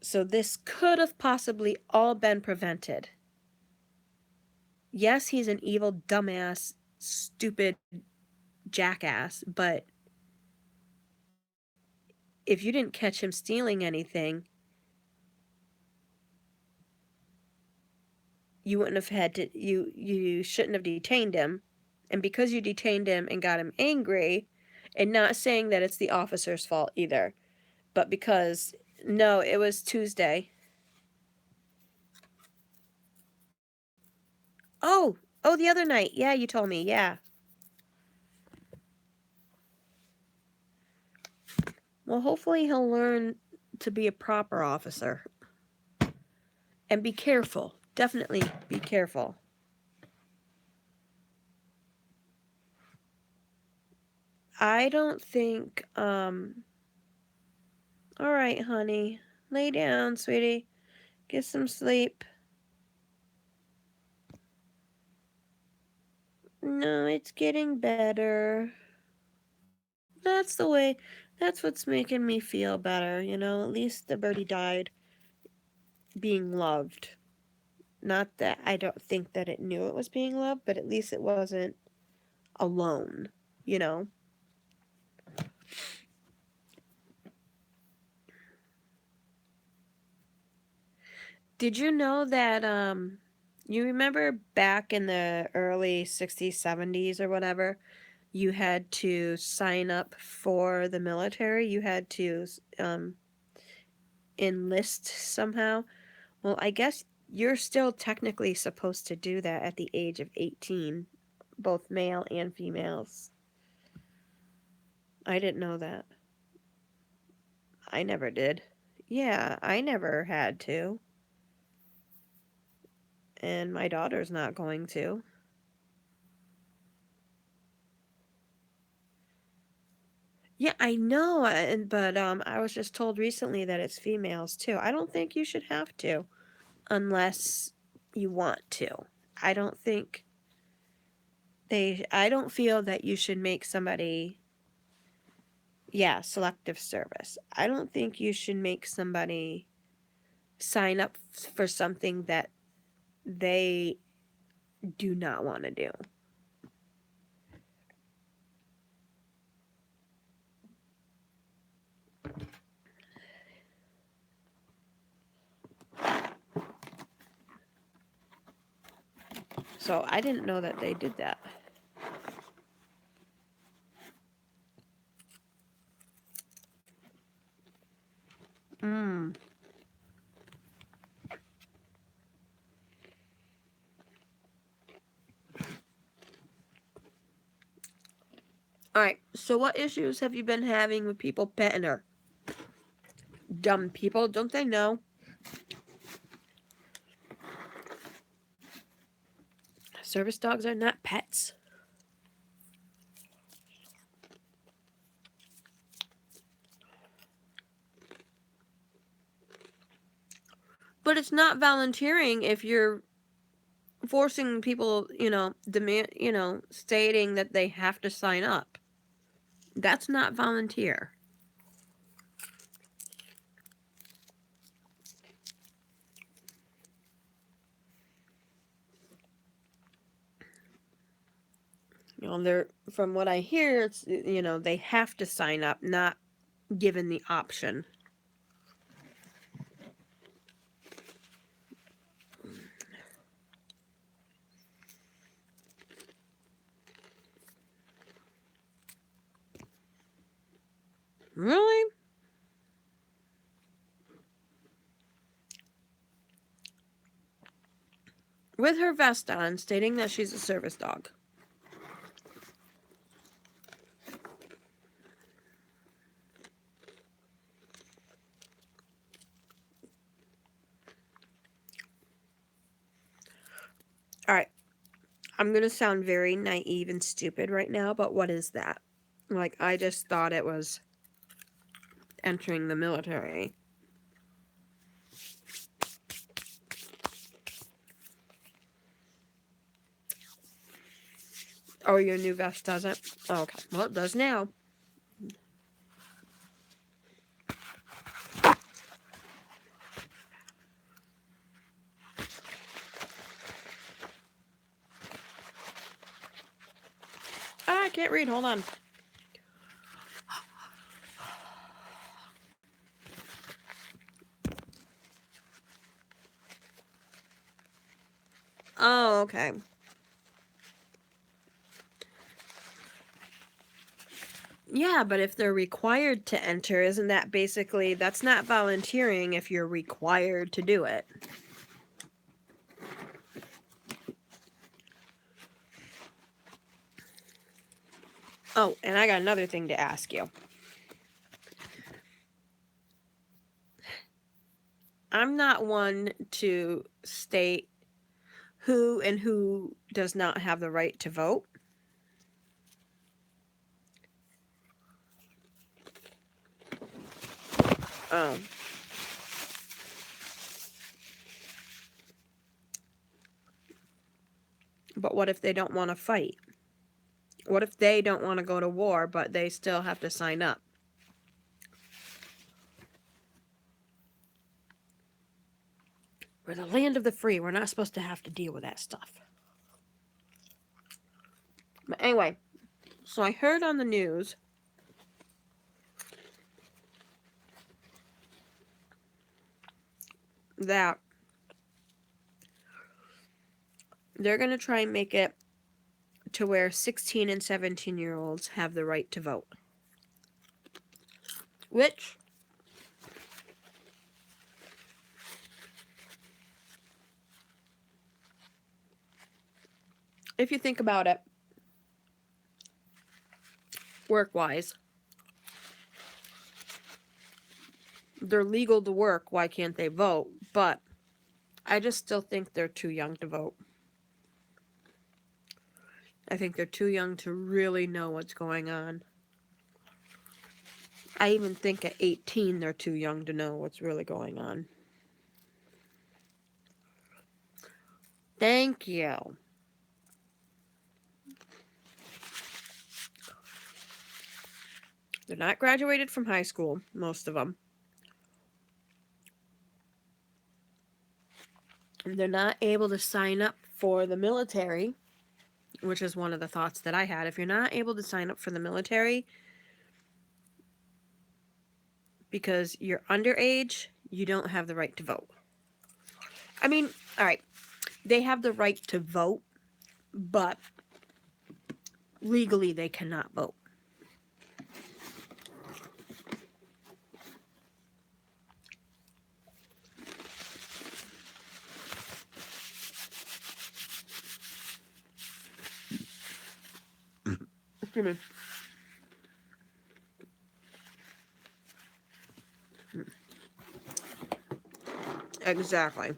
So this could have possibly all been prevented. Yes, he's an evil, dumbass, stupid jackass, but if you didn't catch him stealing anything, you wouldn't have had to, you shouldn't have detained him. And because you detained him and got him angry, and not saying that it's the officer's fault either, but because, no, it was Tuesday. Oh, the other night. Yeah, you told me. Yeah. Well, hopefully he'll learn to be a proper officer. And be careful. Definitely be careful. I don't think, alright, honey. Lay down, sweetie. Get some sleep. No, it's getting better. That's the way, that's what's making me feel better, you know? At least the birdie died being loved. Not that I don't think that it knew it was being loved, but at least it wasn't alone, you know? Did you know that, you remember back in the early 60s, 70s or whatever, you had to sign up for the military? You had to, enlist somehow? Well, I guess you're still technically supposed to do that at the age of 18, both male and females. I didn't know that. I never did. Yeah, I never had to. And my daughter's not going to. Yeah, I know, but I was just told recently that it's females too. I don't think you should have to, unless you want to. I don't think I don't feel that you should make somebody, yeah, selective service. I don't think you should make somebody sign up for something that they do not want to do. So I didn't know that they did that. Alright, so what issues have you been having with people petting her? Dumb people, don't they know? Service dogs are not pets. But it's not volunteering if you're forcing people, stating that they have to sign up. That's not volunteer. From what I hear, it's, they have to sign up, not given the option. Really? With her vest on, stating that she's a service dog. Alright. I'm gonna sound very naive and stupid right now, but what is that? Like, I just thought it was entering the military. Oh, your new vest doesn't? Oh, okay. Well, it does now. Ah, I can't read. Hold on. Oh, okay. Yeah, but if they're required to enter, isn't that basically, that's not volunteering if you're required to do it. Oh, and I got another thing to ask you. I'm not one to state who and who does not have the right to vote. But what if they don't want to fight? What if they don't want to go to war, but they still have to sign up? We're the land of the free. We're not supposed to have to deal with that stuff. But anyway, so I heard on the news that they're going to try and make it to where 16 and 17-year-olds have the right to vote. Which, if you think about it, work-wise, they're legal to work. Why can't they vote? But I just still think they're too young to vote. I think they're too young to really know what's going on. I even think at 18 they're too young to know what's really going on. Thank you. They're not graduated from high school, most of them. They're not able to sign up for the military, which is one of the thoughts that I had. If you're not able to sign up for the military because you're underage, you don't have the right to vote. I mean, all right, they have the right to vote, but legally they cannot vote. Excuse me. Exactly.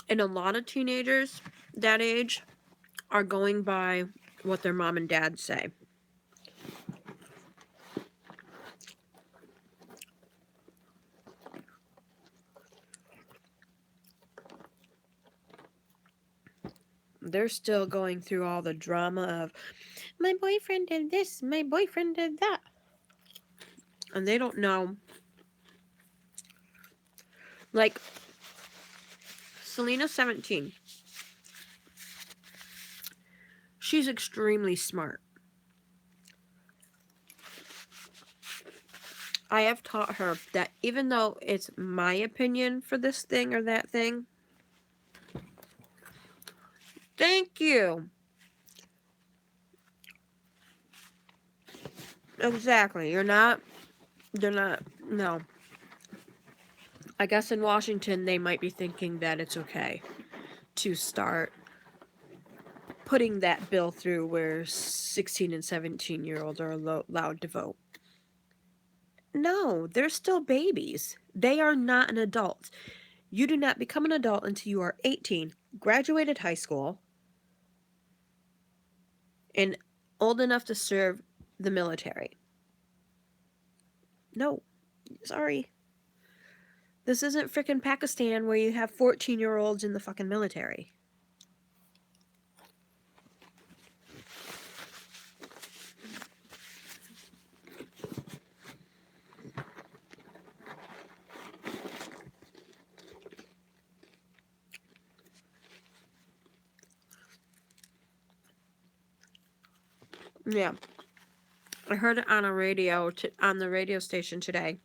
And a lot of teenagers that age are going by what their mom and dad say. They're still going through all the drama of, my boyfriend did this, my boyfriend did that. And they don't know. Like, Selena's 17. She's extremely smart. I have taught her that even though it's my opinion for this thing or that thing, thank you. Exactly. They're not, no. I guess in Washington, they might be thinking that it's okay to start putting that bill through where 16 and 17-year-olds are allowed to vote. No, they're still babies. They are not an adult. You do not become an adult until you are 18, graduated high school, and old enough to serve the military. No, sorry. This isn't frickin' Pakistan where you have 14-year-olds in the fucking military. Yeah. I heard it on a radio, on the radio station today.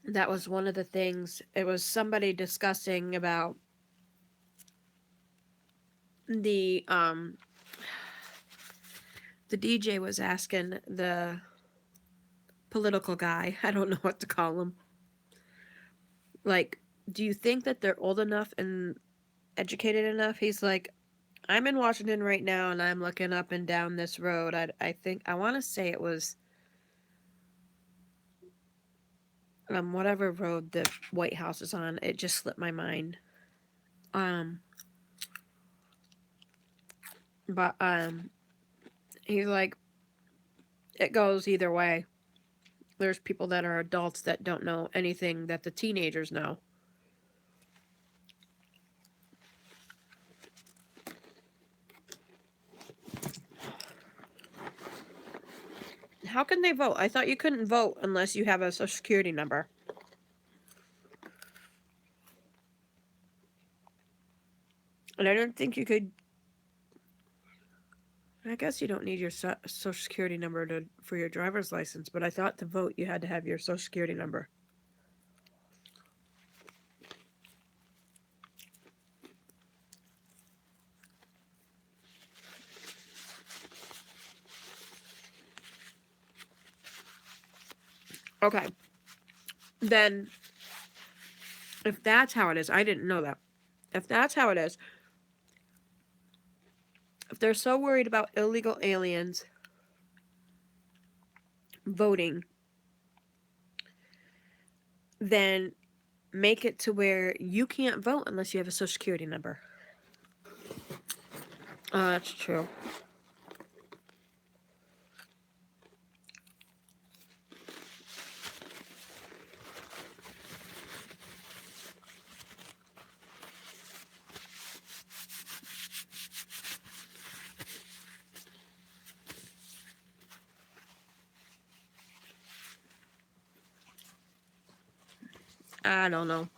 That was one of the things. It was somebody discussing about the DJ was asking the political guy, I don't know what to call him, like, do you think that they're old enough and educated enough? He's like, I'm in Washington right now and I'm looking up and down this road. I think, I want to say it was whatever road the White House is on. It just slipped my mind. But he's like, it goes either way. There's people that are adults that don't know anything that the teenagers know. How can they vote? I thought you couldn't vote unless you have a social security number. And I don't think you could. I guess you don't need your social security number for your driver's license, but I thought to vote you had to have your social security number. Okay. Then, if that's how it is, I didn't know that. If that's how it is, if they're so worried about illegal aliens voting, then make it to where you can't vote unless you have a social security number. Oh, that's true. I don't know.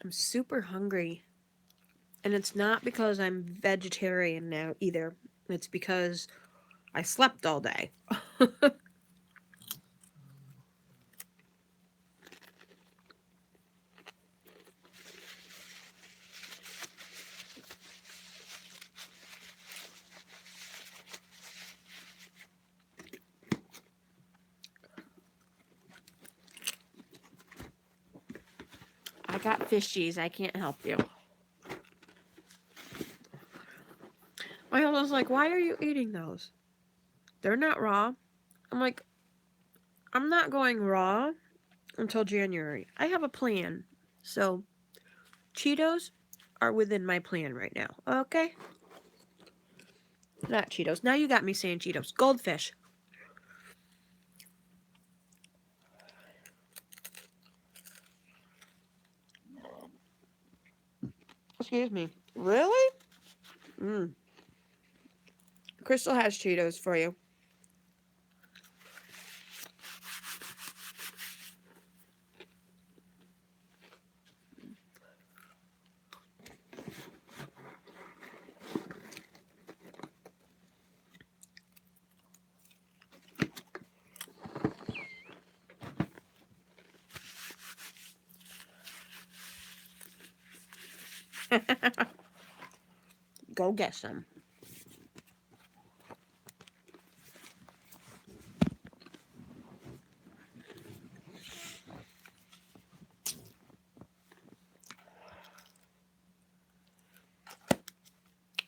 I'm super hungry. And it's not because I'm vegetarian now either. It's because I slept all day. I got fishies. I can't help you. My husband's like, why are you eating those? They're not raw. I'm like, I'm not going raw until January. I have a plan. So, Cheetos are within my plan right now. Okay? Not Cheetos. Now you got me saying Cheetos. Goldfish. Excuse me. Really? Crystal has Cheetos for you. Go get some.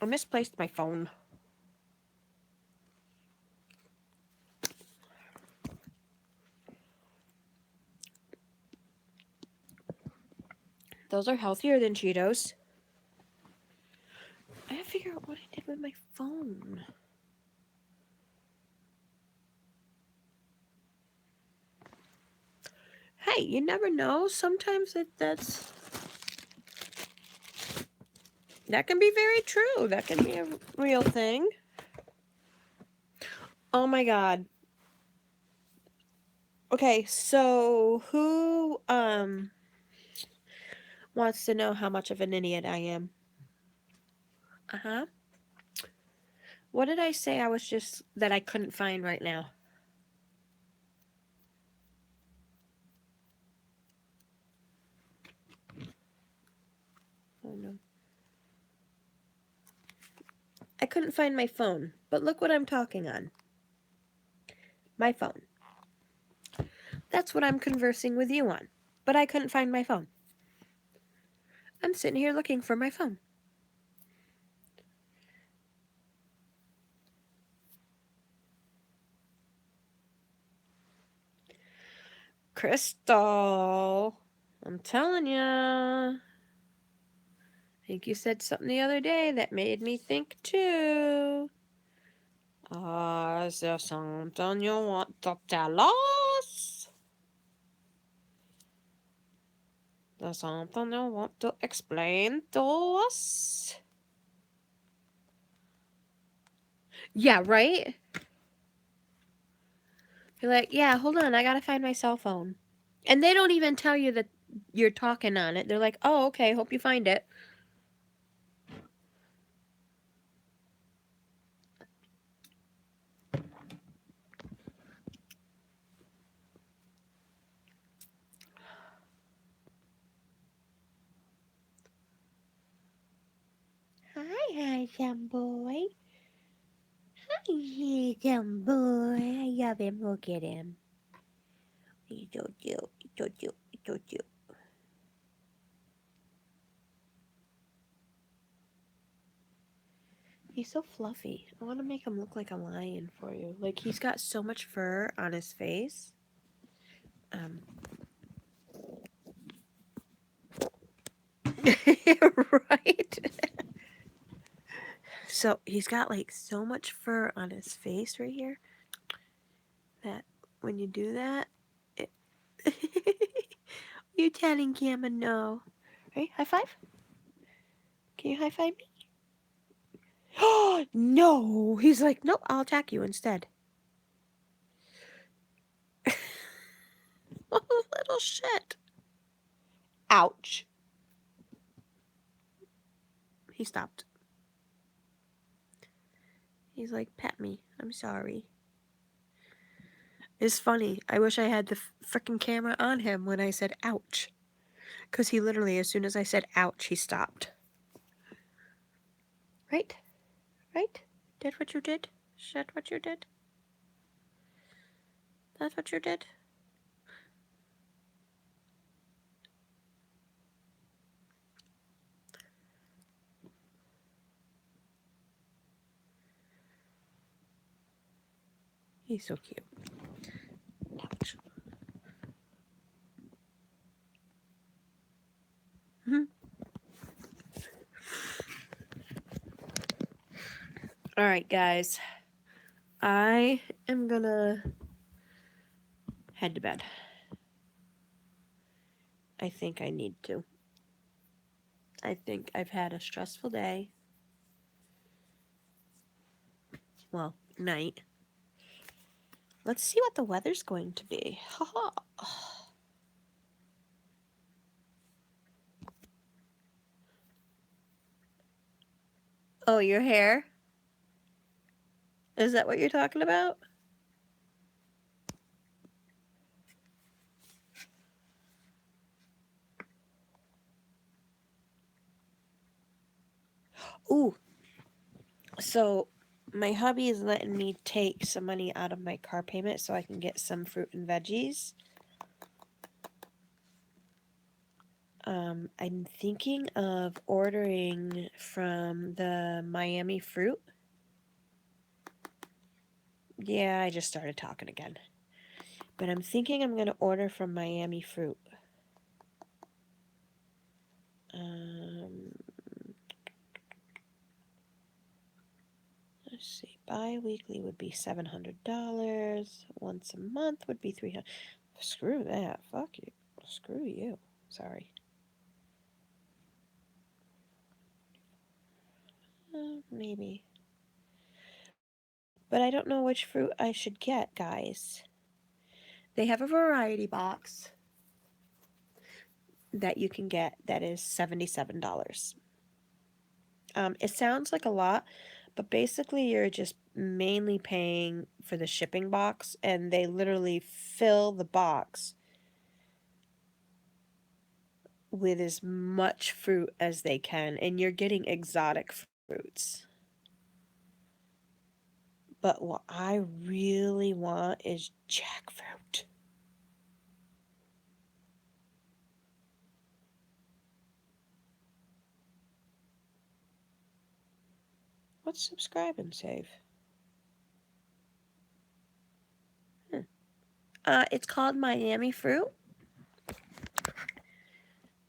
I misplaced my phone. Those are healthier than Cheetos. I gotta figure out what I did with my phone. Hey, you never know. Sometimes that can be very true. That can be a real thing. Oh my god. Okay, so who wants to know how much of an idiot I am? Uh-huh. What did I say that I couldn't find right now? Oh no. I couldn't find my phone, but look what I'm talking on. My phone. That's what I'm conversing with you on, but I couldn't find my phone. I'm sitting here looking for my phone. Crystal, I'm telling ya. I think you said something the other day that made me think too. Is there something you want to tell us? There's something you want to explain to us? Yeah, right? You're like, yeah, hold on, I gotta find my cell phone. And they don't even tell you that you're talking on it. They're like, oh, okay, hope you find it. Hi, handsome boy. Hi, handsome boy. I love him. Look at him. He's so cute. He's so cute. He's so cute. He's so fluffy. I want to make him look like a lion for you. Like, he's got so much fur on his face. Right? So, he's got, like, so much fur on his face right here that when you do that, it you're telling Gamma no. Right? High five? Can you high five me? Oh, no! He's like, nope, I'll attack you instead. Oh, little shit. Ouch. He stopped. He's like, pet me. I'm sorry. It's funny. I wish I had the freaking camera on him when I said ouch. Because he literally, as soon as I said ouch, he stopped. Right? Right? Did what you did? Said what you did? That's what you did? He's so cute. Ouch. Alright, guys. I am gonna head to bed. I think I need to. I think I've had a stressful day. Well, night. Let's see what the weather's going to be. Haha. Oh, your hair? Is that what you're talking about? Ooh. So, my hubby is letting me take some money out of my car payment so I can get some fruit and veggies. I'm thinking of ordering from the Miami Fruit. Yeah, I just started talking again. But I'm thinking I'm going to order from Miami Fruit. Let's see. Bi-weekly would be $700. Once a month would be $300. Screw that. Fuck you. Screw you. Sorry. Maybe. But I don't know which fruit I should get, guys. They have a variety box that you can get that is $77. It sounds like a lot, but basically you're just mainly paying for the shipping box, and they literally fill the box with as much fruit as they can, and you're getting exotic fruits. But what I really want is jackfruit. Let's subscribe and save. It's called Miami Fruit.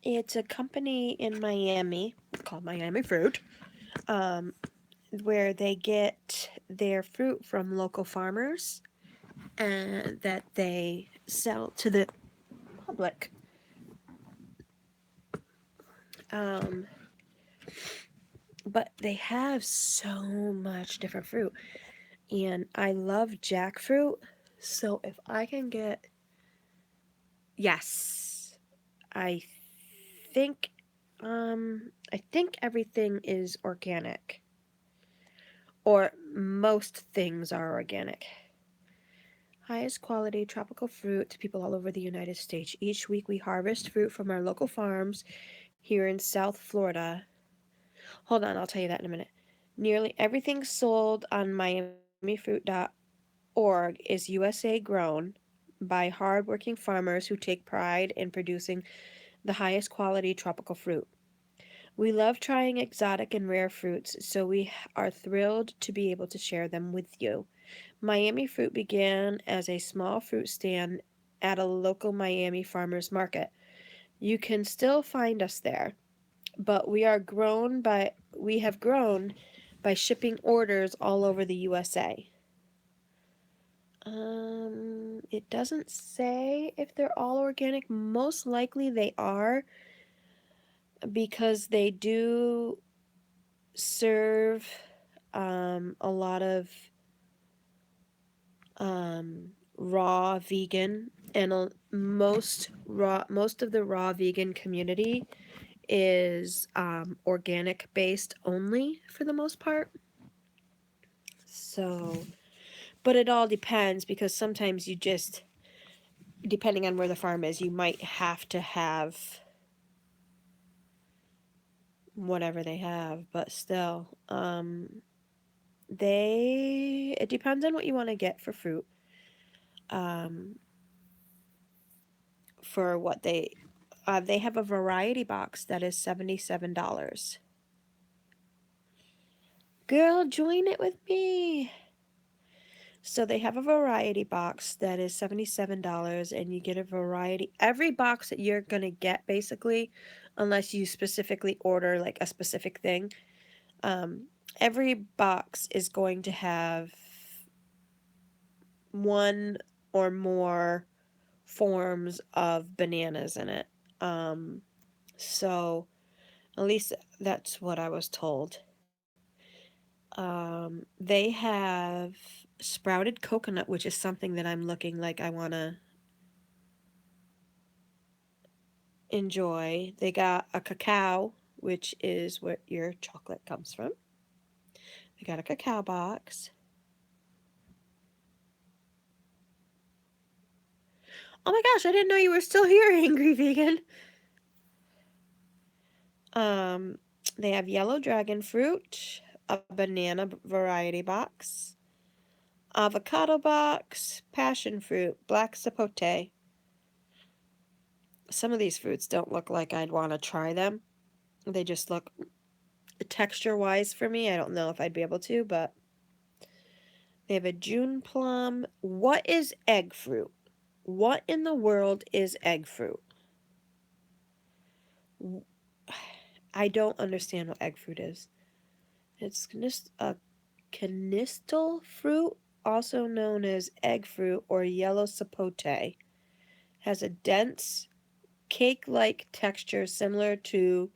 It's a company in Miami called Miami Fruit, where they get their fruit from local farmers and that they sell to the public. But they have so much different fruit, and I love jackfruit, so if I can get, yes, I think everything is organic, or most things are organic. Highest quality tropical fruit to people all over the United States. Each week we harvest fruit from our local farms here in South Florida. Hold on, I'll tell you that in a minute. Nearly everything sold on MiamiFruit.org is USA grown by hardworking farmers who take pride in producing the highest quality tropical fruit. We love trying exotic and rare fruits, so we are thrilled to be able to share them with you. Miami Fruit began as a small fruit stand at a local Miami farmers market. You can still find us there, but we have grown by shipping orders all over the USA. It doesn't say if they're all organic. Most likely they are, because they do serve a lot of raw vegan, and most of the raw vegan community is organic based only for the most part. So, but it all depends, because sometimes you just, depending on where the farm is, you might have to have whatever they have, but still, it depends on what you want to get for fruit. For what they have a variety box that is $77. Girl, join it with me. So they have a variety box that is $77, and you get a variety. Every box that you're going to get, basically, unless you specifically order like a specific thing, every box is going to have one or more forms of bananas in it. So at least that's what I was told. They have sprouted coconut, which is something that I'm looking like I want to enjoy. They got a cacao, which is where your chocolate comes from. They got a cacao box. Oh my gosh, I didn't know you were still here, Angry Vegan. They have yellow dragon fruit, a banana variety box, avocado box, passion fruit, black sapote, Some of these fruits don't look like I'd want to try them. They just look texture-wise for me. I don't know if I'd be able to, but they have a June plum. What is egg fruit? What in the world is egg fruit? I don't understand what egg fruit is. It's a canistel fruit, also known as egg fruit or yellow sapote. Has a dense cake-like texture similar to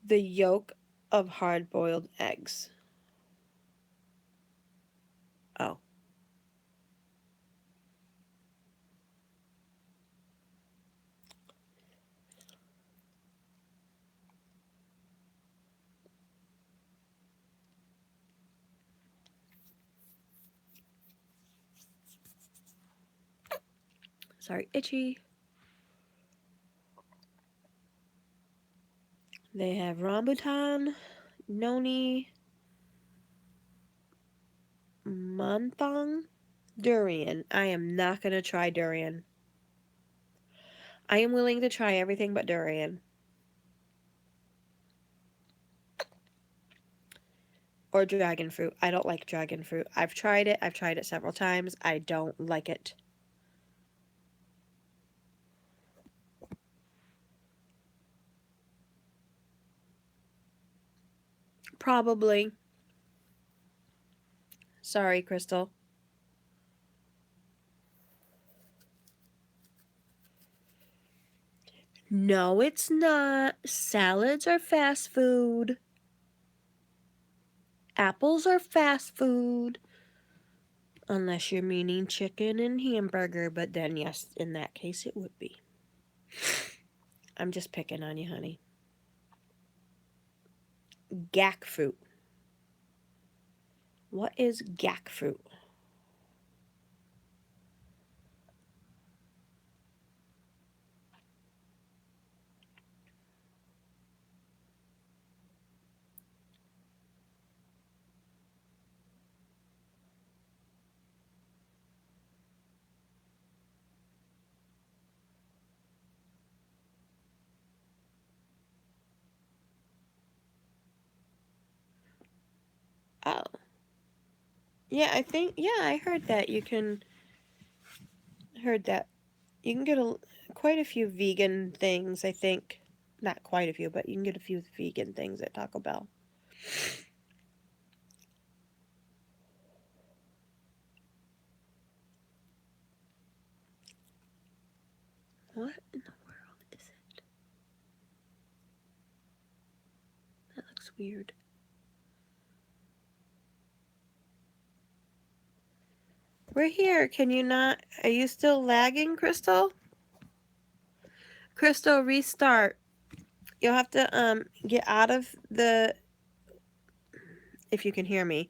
the yolk of hard-boiled eggs. Oh. Sorry, itchy. They have rambutan, noni, manthong, durian. I am not going to try durian. I am willing to try everything but durian. Or dragon fruit. I don't like dragon fruit. I've tried it. I've tried it several times. I don't like it. Probably. Sorry, Crystal. No, it's not. Salads are fast food. Apples are fast food. Unless you're meaning chicken and hamburger, but then yes, in that case it would be. I'm just picking on you, honey. Gack fruit. What is gack fruit? Oh. Yeah, I heard that you can, heard that you can get quite a few vegan things, I think. Not quite a few, but you can get a few vegan things at Taco Bell. What in the world is it? That looks weird. We're here. Can you not? Are you still lagging, Crystal? Crystal, restart. You'll have to get out of the, if you can hear me.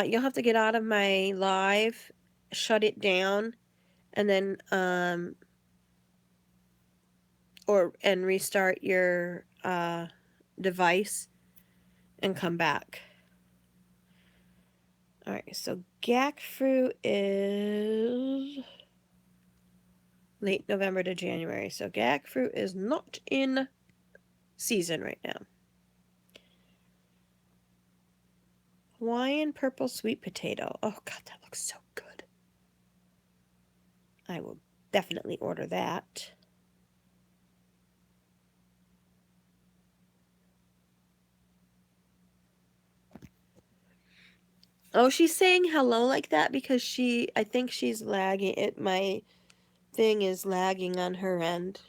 You'll have to get out of my live, shut it down, and then and restart your device and come back. Alright, so gack fruit is late November to January. So gack fruit is not in season right now. Hawaiian purple sweet potato. Oh god, that looks so good. I will definitely order that. Oh, she's saying hello like that because I think she's lagging. My thing is lagging on her end.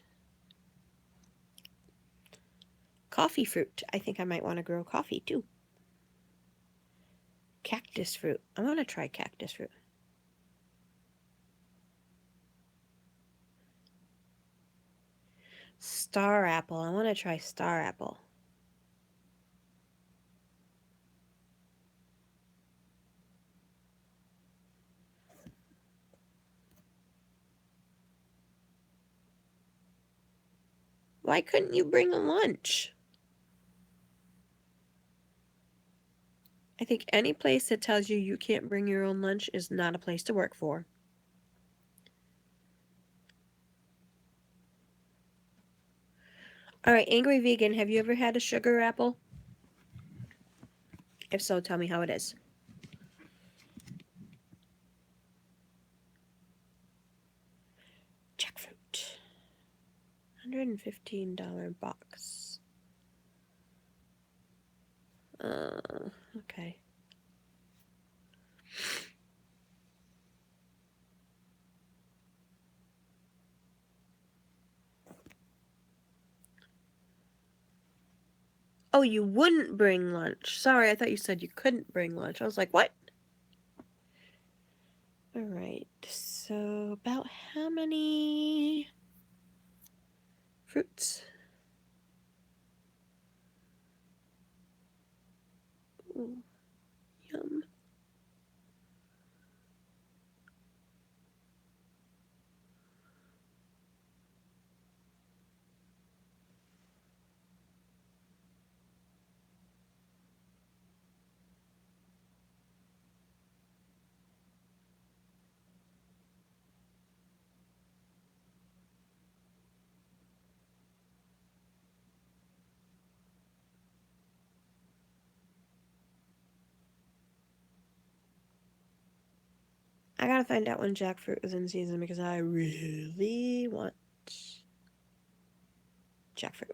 Coffee fruit. I think I might want to grow coffee too. Cactus fruit. I want to try cactus fruit. Star apple. I want to try star apple. Why couldn't you bring a lunch? I think any place that tells you you can't bring your own lunch is not a place to work for. All right, Angry Vegan, have you ever had a sugar apple? If so, tell me how it is. Jackfruit. $115 box. Okay. Oh, you wouldn't bring lunch. Sorry, I thought you said you couldn't bring lunch. I was like, what? All right, so about how many fruits? Ooh, yum. I gotta find out when jackfruit is in season because I really want jackfruit.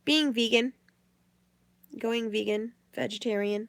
Being vegan, going vegan, vegetarian.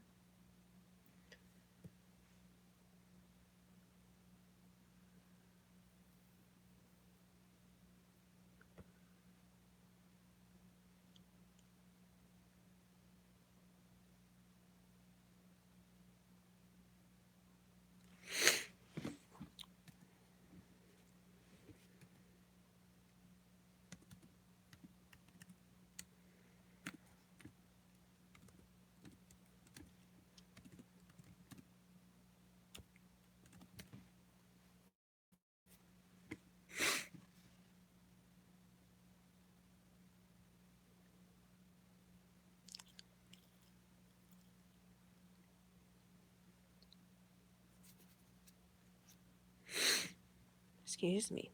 Excuse me.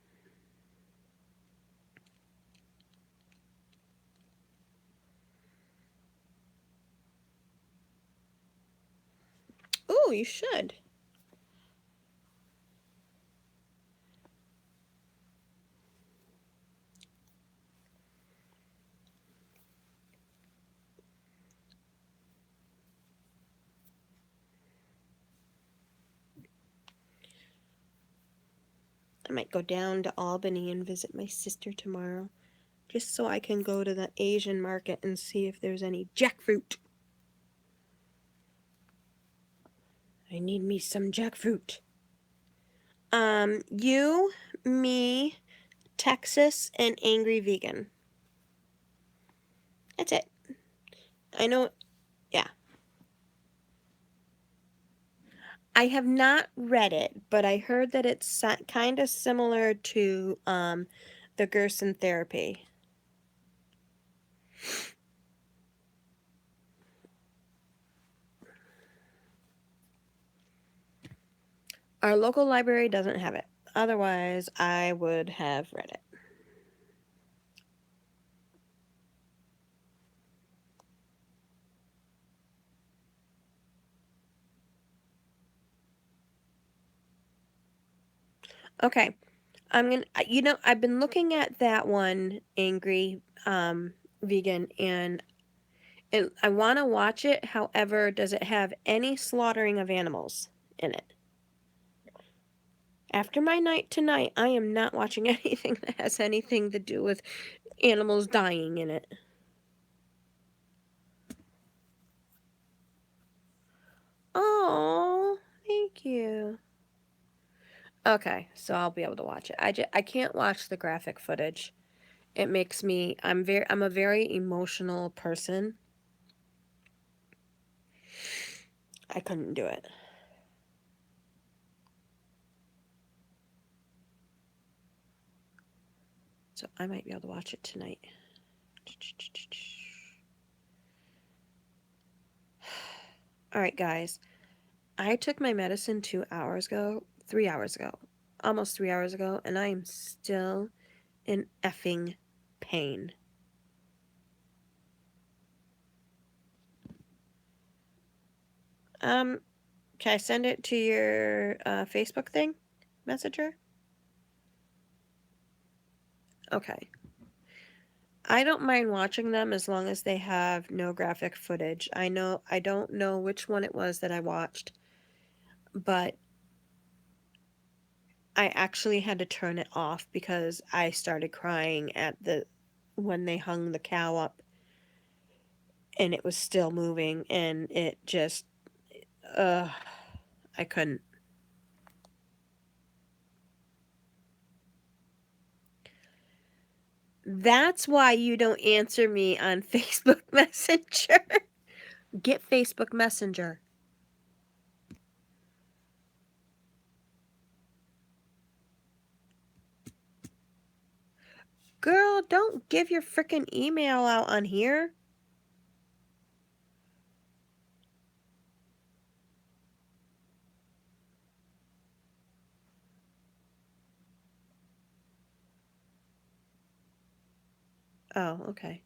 Ooh, you should. I might go down to Albany and visit my sister tomorrow, just so I can go to the Asian market and see if there's any jackfruit. I need me some jackfruit. You, me, Texas, and Angry Vegan. That's it. I know, yeah. I have not read it, but I heard that it's kind of similar to the Gerson therapy. Our local library doesn't have it. Otherwise, I would have read it. Okay. I've been looking at that one, Angry Vegan, and I want to watch it. However, does it have any slaughtering of animals in it? After my night tonight, I am not watching anything that has anything to do with animals dying in it. Oh, thank you. Okay, so I'll be able to watch it. I can't watch the graphic footage. It makes me I'm a very emotional person. I couldn't do it. So I might be able to watch it tonight. Alright, guys. I took my medicine 3 hours ago, almost 3 hours ago, and I am still in effing pain. Can I send it to your Facebook thing? Messenger? Okay. I don't mind watching them as long as they have no graphic footage. I don't know which one it was that I watched, but I actually had to turn it off because I started crying when they hung the cow up and it was still moving, and it just I couldn't. That's why you don't answer me on Facebook Messenger. Get Facebook Messenger. Girl, don't give your frickin' email out on here. Oh, okay.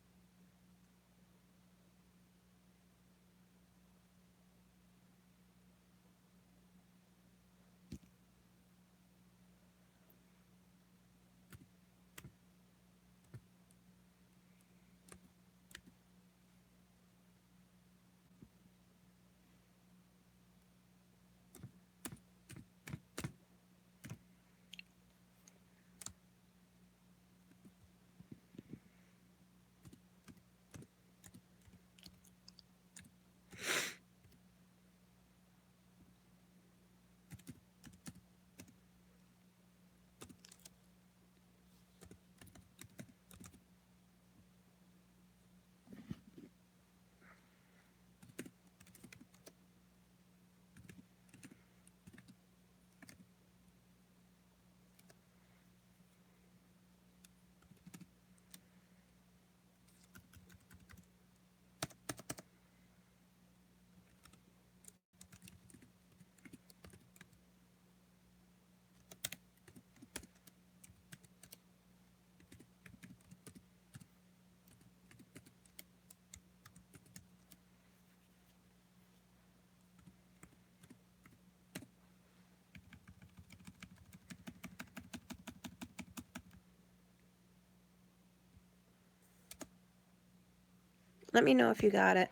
Let me know if you got it.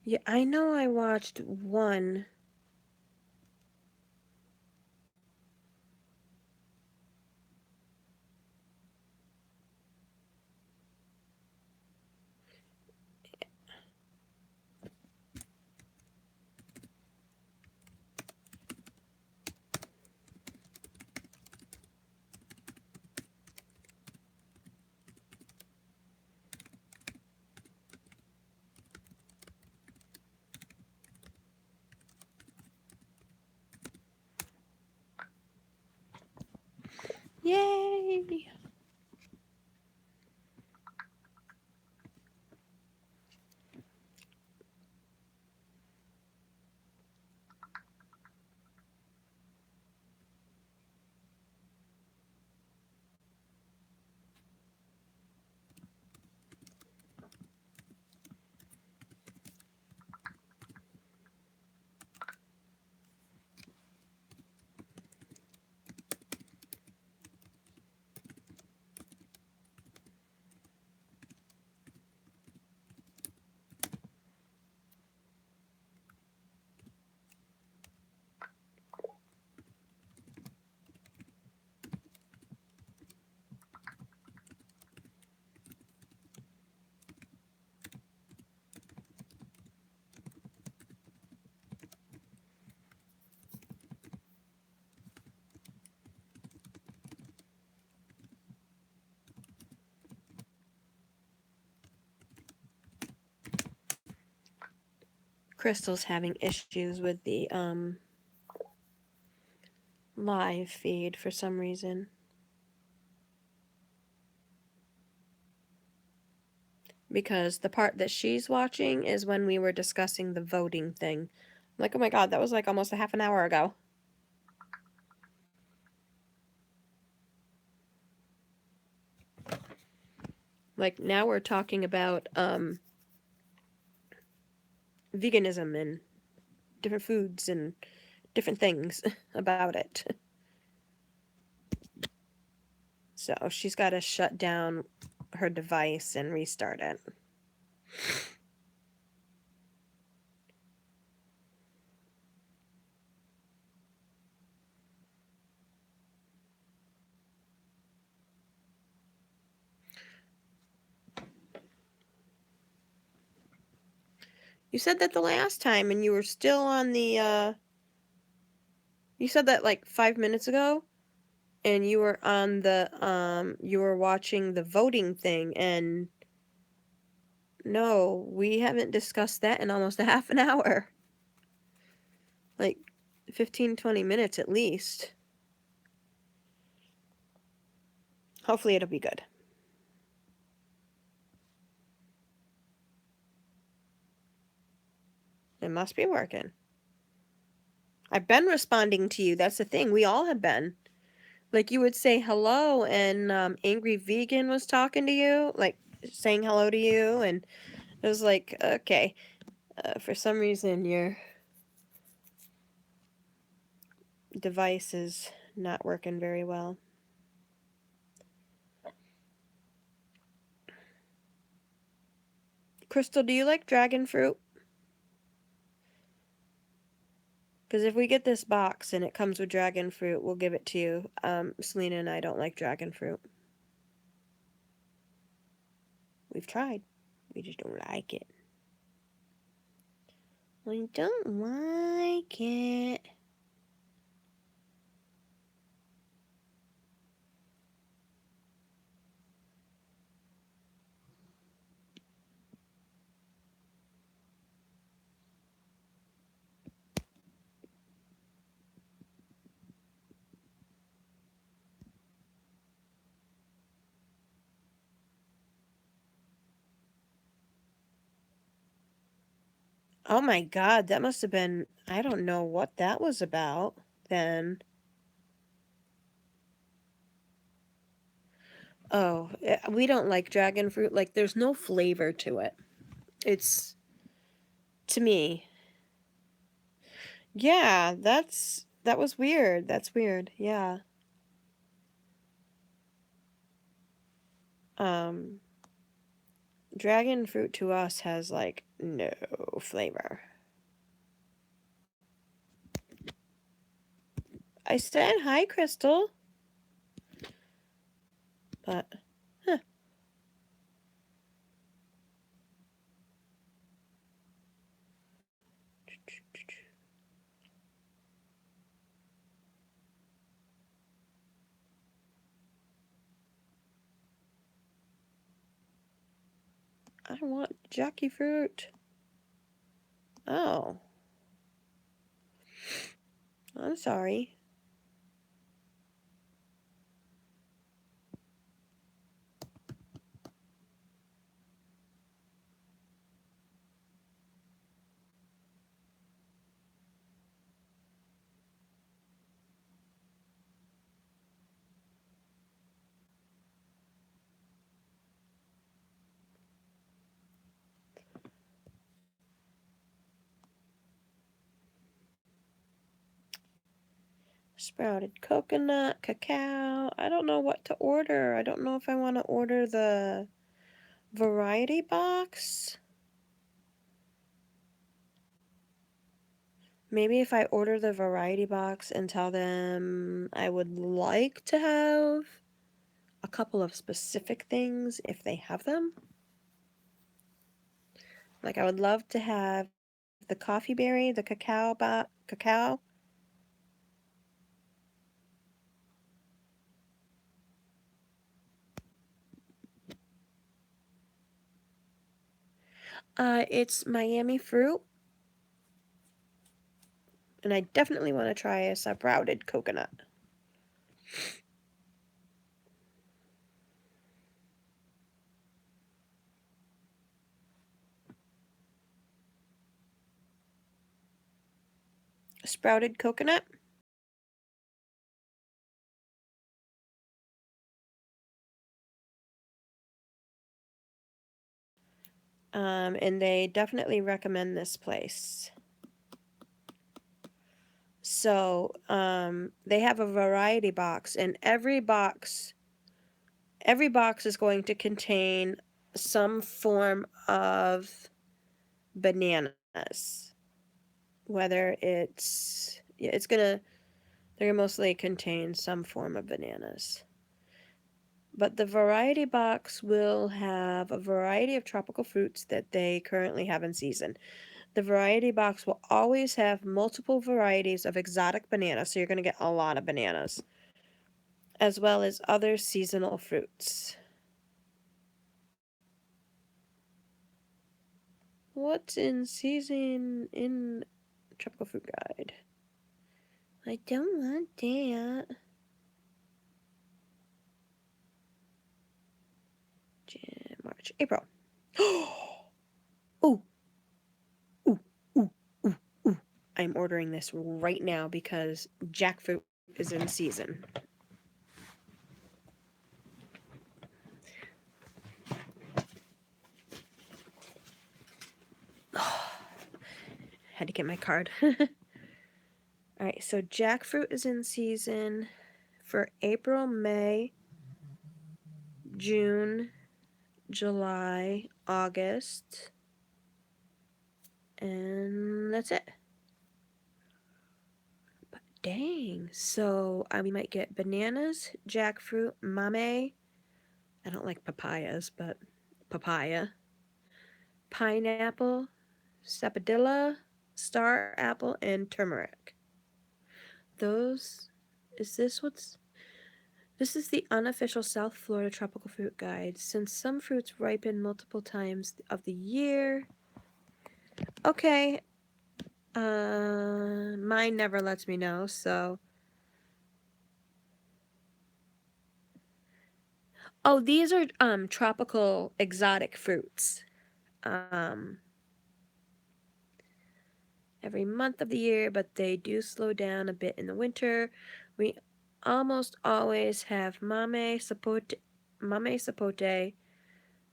Yeah, I know I watched one. Yay! Crystal's having issues with the live feed for some reason. Because the part that she's watching is when we were discussing the voting thing. I'm like, oh my god, that was like almost a half an hour ago. Like, now we're talking about veganism and different foods and different things about it. So she's got to shut down her device and restart it. You said that the last time and you were still on the, you said that like 5 minutes ago and you were on the, you were watching the voting thing and no, we haven't discussed that in almost a half an hour. Like 15-20 minutes at least. Hopefully it'll be good. It must be working. I've been responding to you. That's the thing. We all have been. Like, you would say hello, and Angry Vegan was talking to you, like, saying hello to you, and it was like, okay. For some reason, your device is not working very well. Crystal, do you like dragon fruit? Because if we get this box and it comes with dragon fruit, we'll give it to you. Selena and I don't like dragon fruit. We've tried. We just don't like it. We don't like it. Oh my god, that must have been, I don't know what that was about then. Oh, we don't like dragon fruit. Like, there's no flavor to it. It's, to me. Yeah, that was weird. That's weird. Yeah. Dragon fruit to us has, like, no flavor. I said hi, Crystal. But, huh. I don't want jockey fruit. Oh. I'm sorry. Sprouted coconut, cacao. I don't know what to order. I don't know if I want to order the variety box. Maybe if I order the variety box and tell them I would like to have a couple of specific things if they have them. Like, I would love to have the coffee berry, the cacao. It's Miami fruit And I definitely want to try a sprouted coconut. Sprouted coconut. And they definitely recommend this place. So, they have a variety box, and every box is going to contain some form of bananas. Whether they're gonna mostly contain some form of bananas. But the variety box will have a variety of tropical fruits that they currently have in season. The variety box will always have multiple varieties of exotic bananas, so you're going to get a lot of bananas, as well as other seasonal fruits. What's in season in Tropical Fruit Guide? I don't want that. Jan, March, April. Oh, ooh, ooh, ooh, ooh. I'm ordering this right now because jackfruit is in season. Had to get my card. Alright, so jackfruit is in season for April, May, June, July, August, and that's it. But dang, so we might get bananas, jackfruit, mame. I don't like papayas, but papaya, pineapple, sapodilla, star apple, and turmeric. This is the unofficial South Florida Tropical Fruit Guide. Since some fruits ripen multiple times of the year. Okay. Mine never lets me know, so. Oh, these are tropical exotic fruits. Every month of the year, but they do slow down a bit in the winter. We almost always have mame sapote,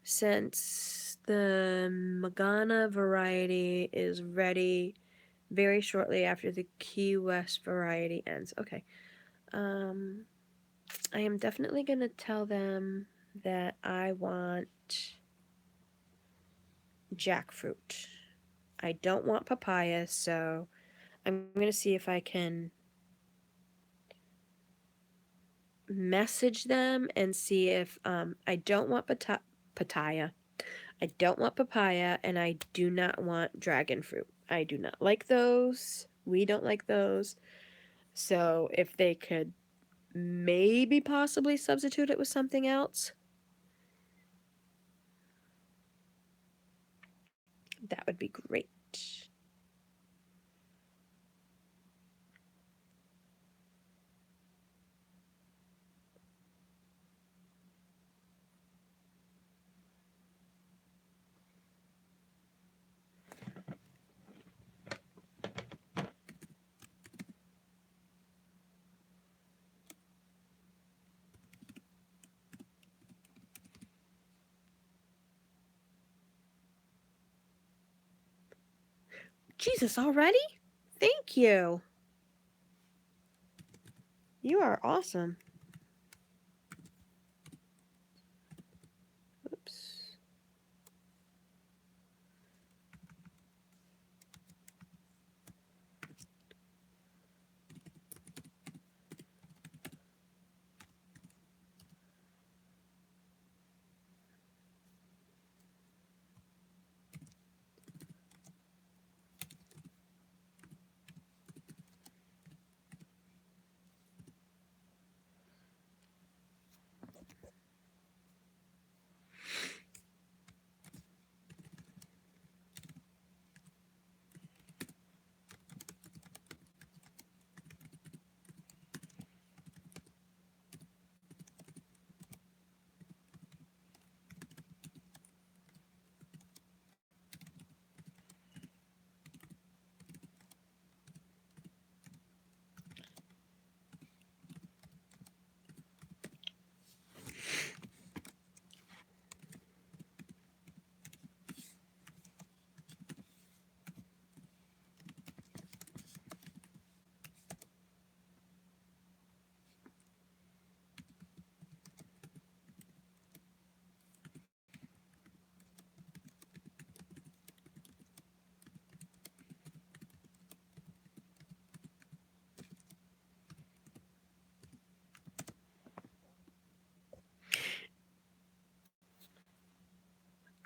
since the Magana variety is ready very shortly after the Key West variety ends. Okay. I am definitely going to tell them that I want jackfruit. I don't want papaya, so I'm going to see if I can message them and see if I don't want papaya. I don't want papaya, and I do not want dragon fruit. I do not like those. We don't like those. So if they could maybe possibly substitute it with something else, that would be great. Jesus, already? Thank you. You are awesome. Oops.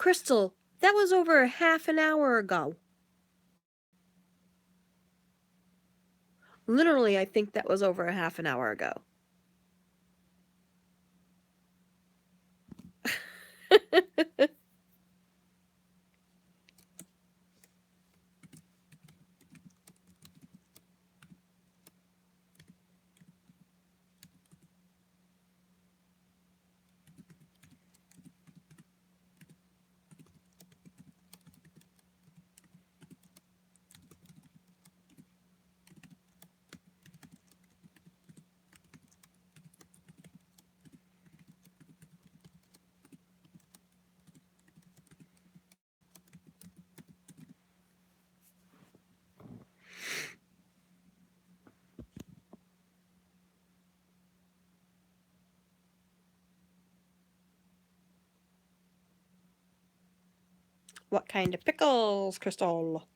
Crystal, that was over half an hour ago. Literally, I think that was over a half an hour ago. What kind of pickles, Crystal?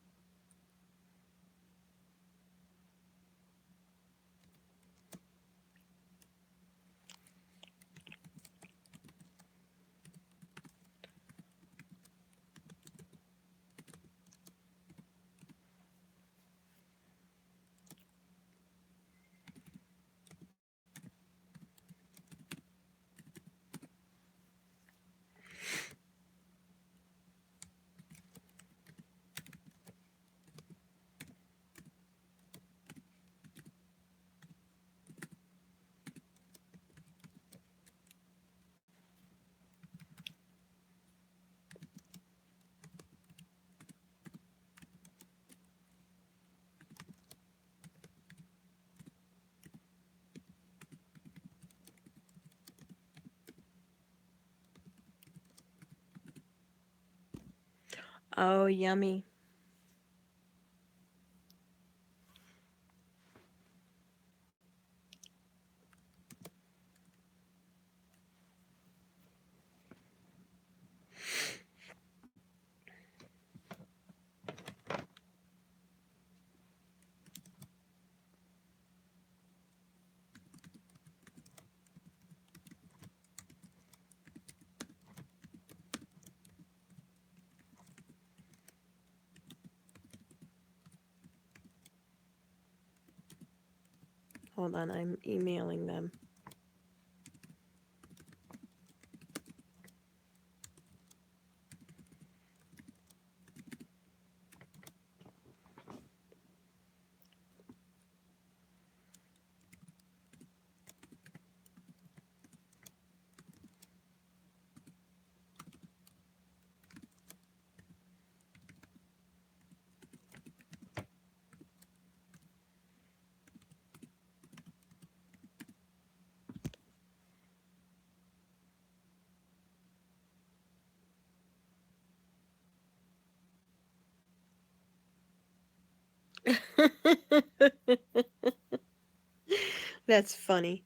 Oh, yummy. Hold on, I'm emailing them. That's funny.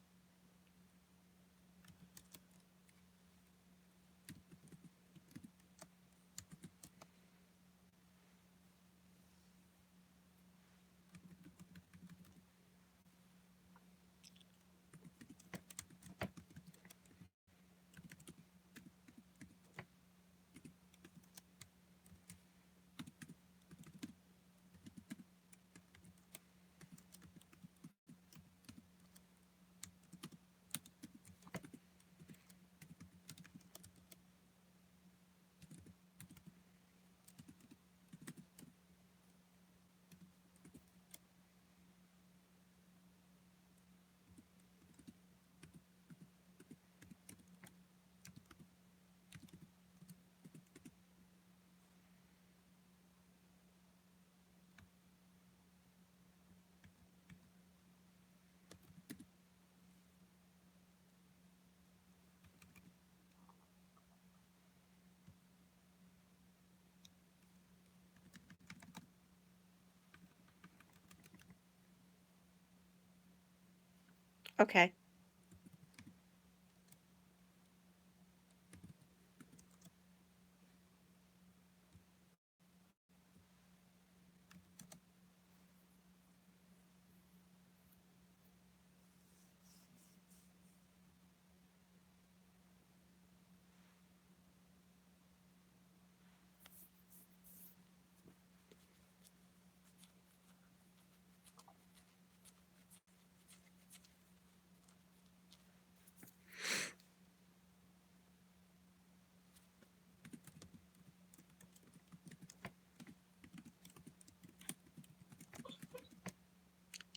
Okay.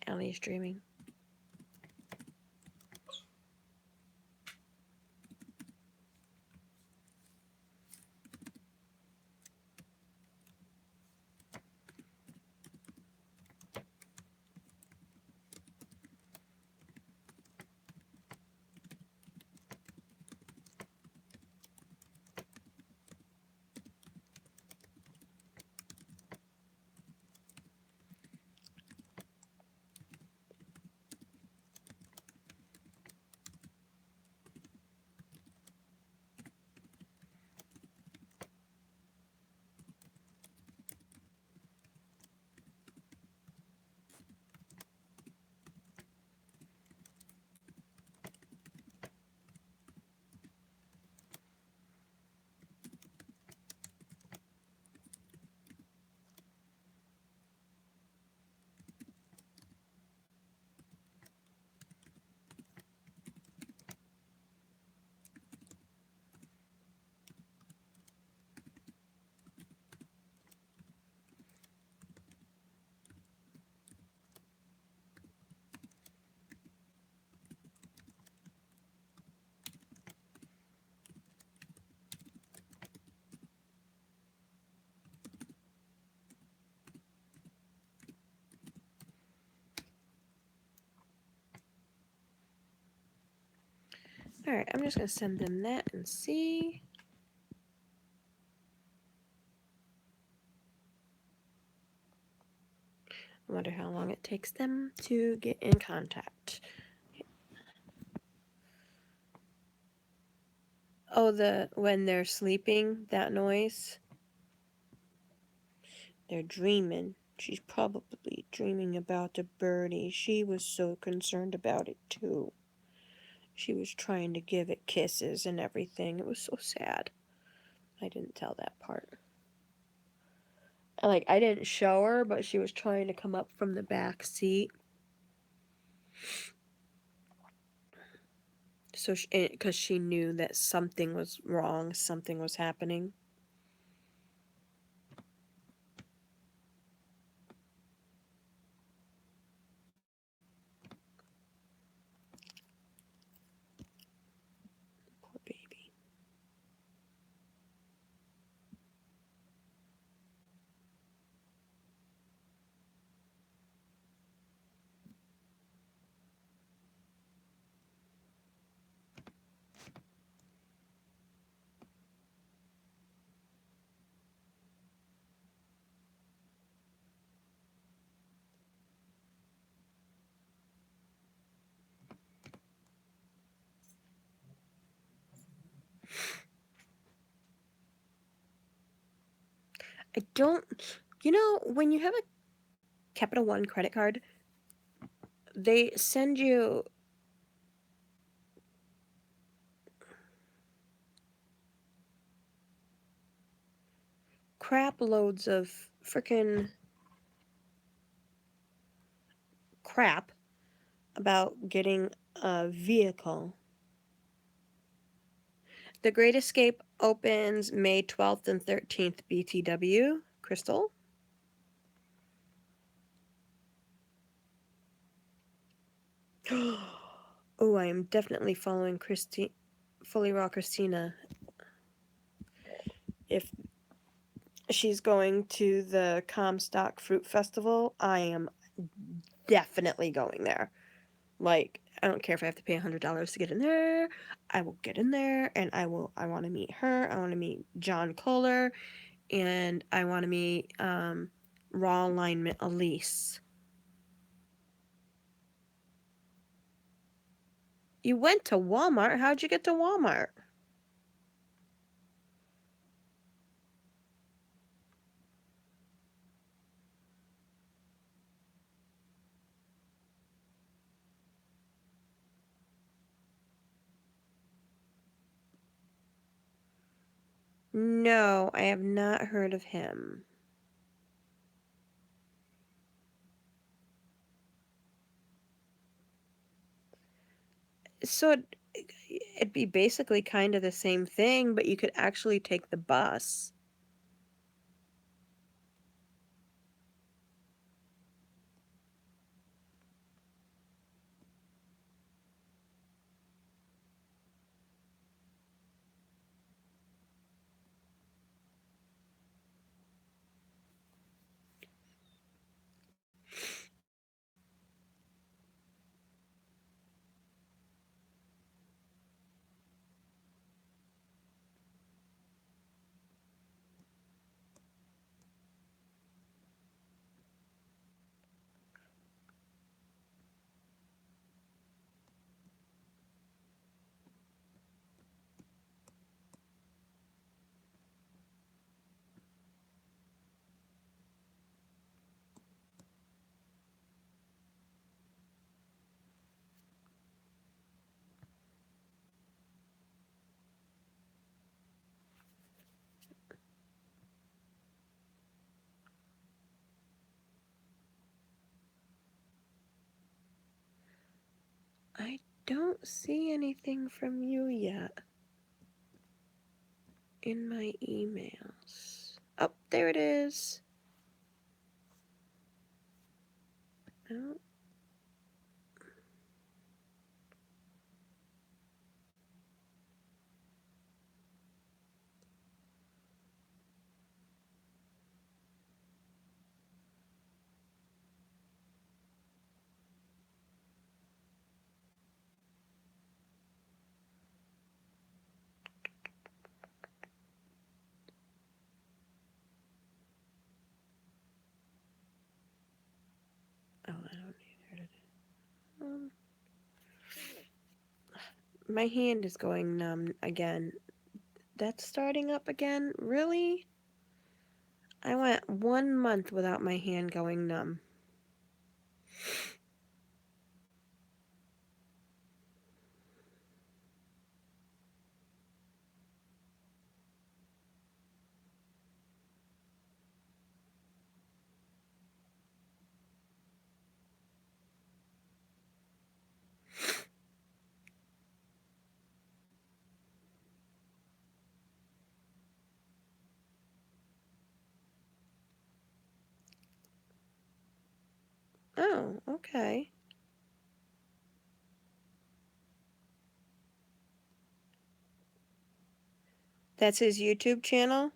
Allie is dreaming. Alright, I'm just gonna send them that and see. I wonder how long it takes them to get in contact. Oh, when they're sleeping, that noise. They're dreaming. She's probably dreaming about a birdie. She was so concerned about it too. She was trying to give it kisses and everything. It was so sad. I didn't tell that part. I didn't show her, but she was trying to come up from the back seat. So, because she knew that something was wrong, something was happening. Poor baby. I don't, when you have a Capital One credit card, they send you crap loads of freaking crap about getting a vehicle. The Great Escape opens May 12th and 13th BTW. Crystal? Oh, I am definitely following Fully Raw Christina. If she's going to the Comstock Fruit Festival, I am definitely going there. I don't care if I have to pay $100 to get in there. I will get in there, and I want to meet her. I want to meet John Kohler, and I want to meet Raw Alignment Elise. You went to Walmart? How'd you get to Walmart? No, I have not heard of him. So it'd be basically kind of the same thing, but you could actually take the bus. don't see anything from you yet in my emails. Oh, there it is. Oh. Oh, I don't need her to. My hand is going numb again. That's starting up again? Really? I went 1 month without my hand going numb. Oh, okay. That's his YouTube channel?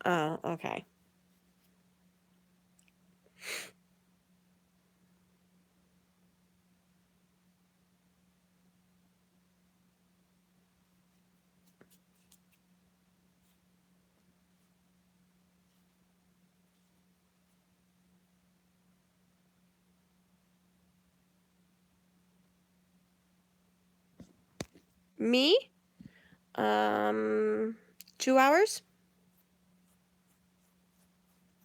Oh, okay. Me? 2 hours?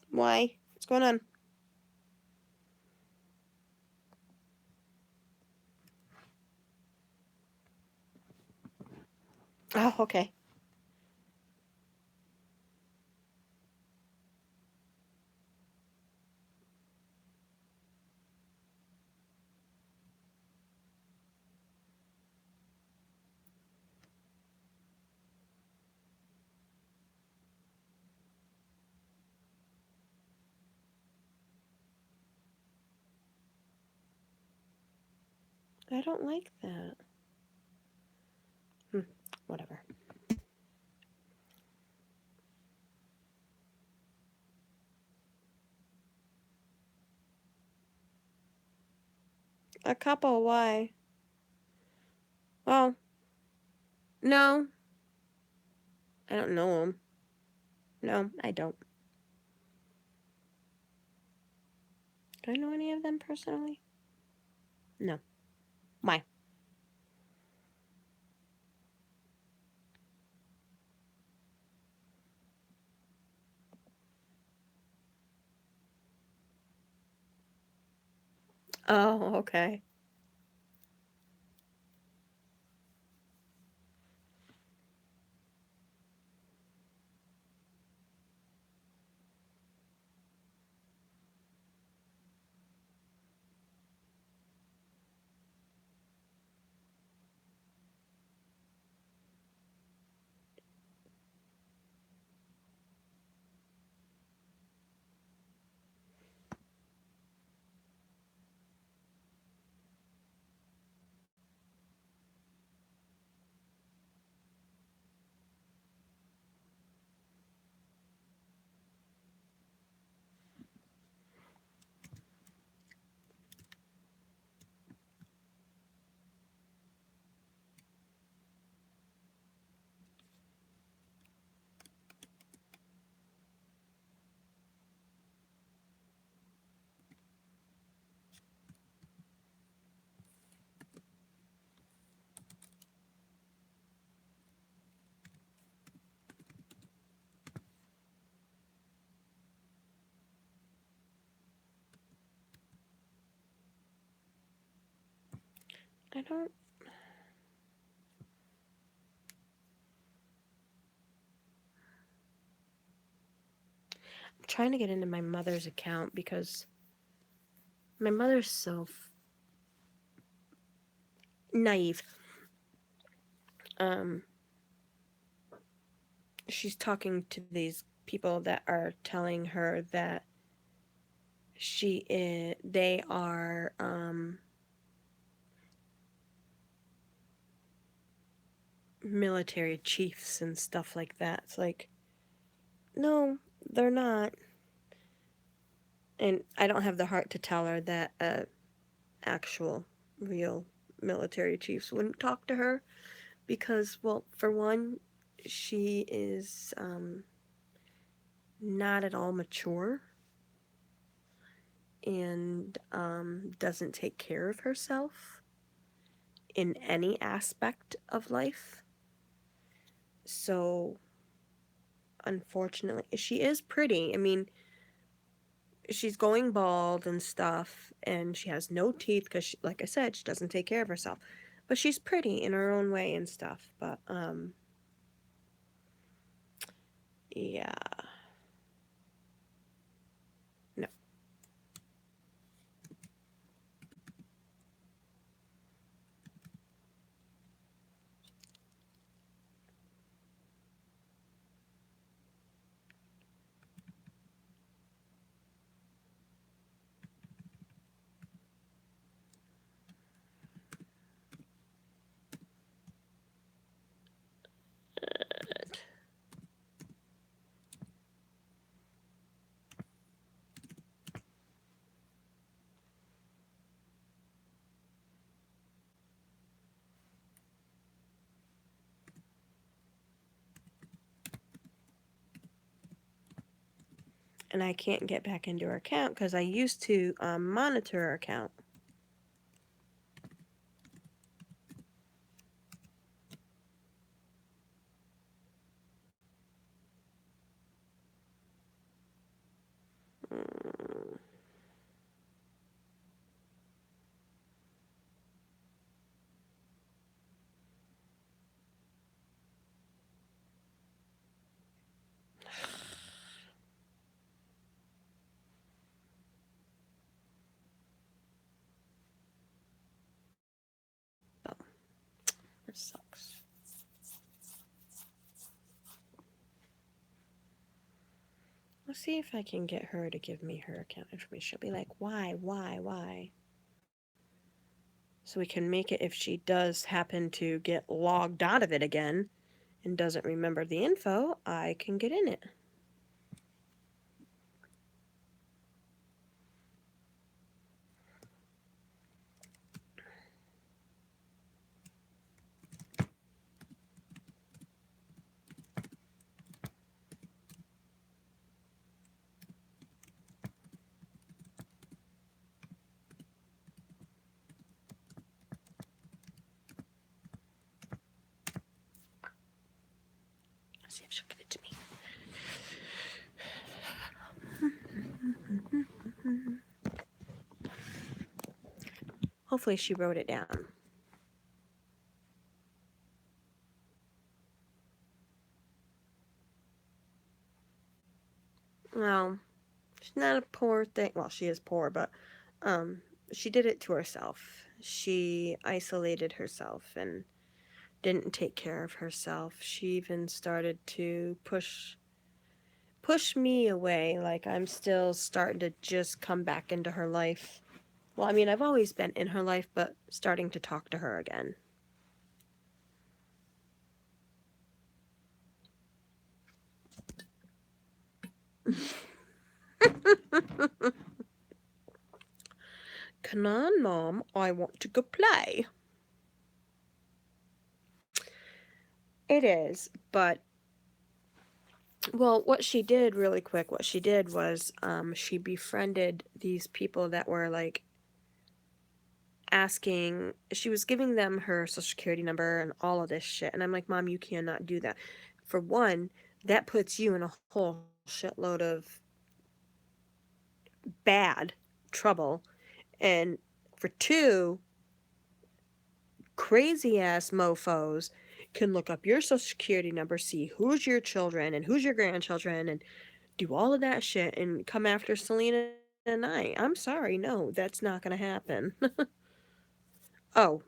Why? What's going on? Oh, okay. I don't like that. Whatever. A couple, why? Well, no. I don't know them. No, I don't. Do I know any of them personally? No. Why? Oh, okay. I don't. I'm trying to get into my mother's account because my mother's so naive. She's talking to these people that are telling her that they are military chiefs and stuff like that. It's like, no, they're not. And I don't have the heart to tell her that actual real military chiefs wouldn't talk to her because, well, for one, she is not at all mature and doesn't take care of herself in any aspect of life. So, unfortunately, she is pretty. I mean, she's going bald and stuff, and she has no teeth because, like I said, she doesn't take care of herself. But she's pretty in her own way and stuff. But, yeah. No. And I can't get back into her account because I used to monitor her account. Mm. Oh, this sucks. Let's see if I can get her to give me her account information. She'll be like, why? So we can make it if she does happen to get logged out of it again and doesn't remember the info, I can get in it. Let's see if she'll give it to me. Hopefully she wrote it down. Well, she's not a poor thing. Well, she is poor, but she did it to herself. She isolated herself and didn't take care of herself. She even started to push me away, like I'm still starting to just come back into her life. Well, I mean, I've always been in her life, but starting to talk to her again. Come on, Mom, I want to go play. It is, but well, what she did really quick, what she did was she befriended these people that were like asking, she was giving them her social security number and all of this shit. And I'm like, Mom, you cannot do that. For one, that puts you in a whole shitload of bad trouble. And for two, crazy ass mofos can look up your social security number, see who's your children and who's your grandchildren, and do all of that shit and come after Selena and I. I'm sorry, no, that's not gonna happen. Oh,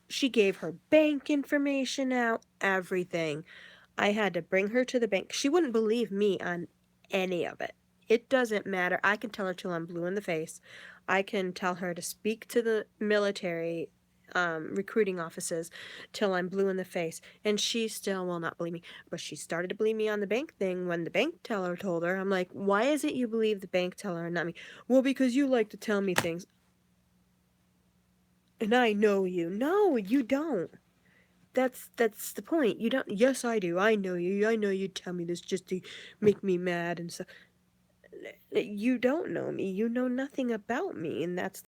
she gave her bank information out, everything. I had to bring her to the bank. She wouldn't believe me on any of it. It doesn't matter. I can tell her till I'm blue in the face. I can tell her to speak to the military recruiting offices till I'm blue in the face, and she still will not believe me. But she started to believe me on the bank thing when the bank teller told her. I'm like, why is it you believe the bank teller and not me? Well, because you like to tell me things. And I know you. No, you don't. That's the point. You don't. Yes, I do. I know you. I know you tell me this just to make me mad and stuff. You don't know me. You know nothing about me, and that's.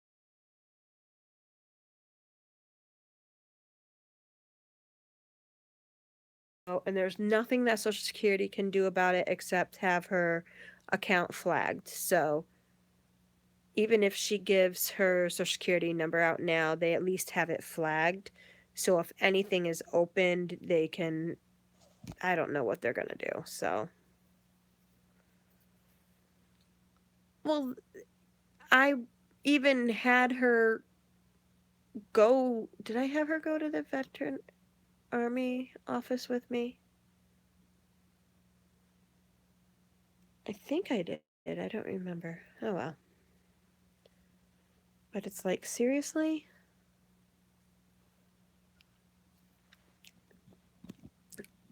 Oh, and there's nothing that Social Security can do about it except have her account flagged. So even if she gives her Social Security number out now, they at least have it flagged. So if anything is opened, they can. I don't know what they're gonna do. So. Well, I even had her go. Did I have her go to the veteran army office with me? I think I did. I don't remember. Oh well. But it's like, seriously?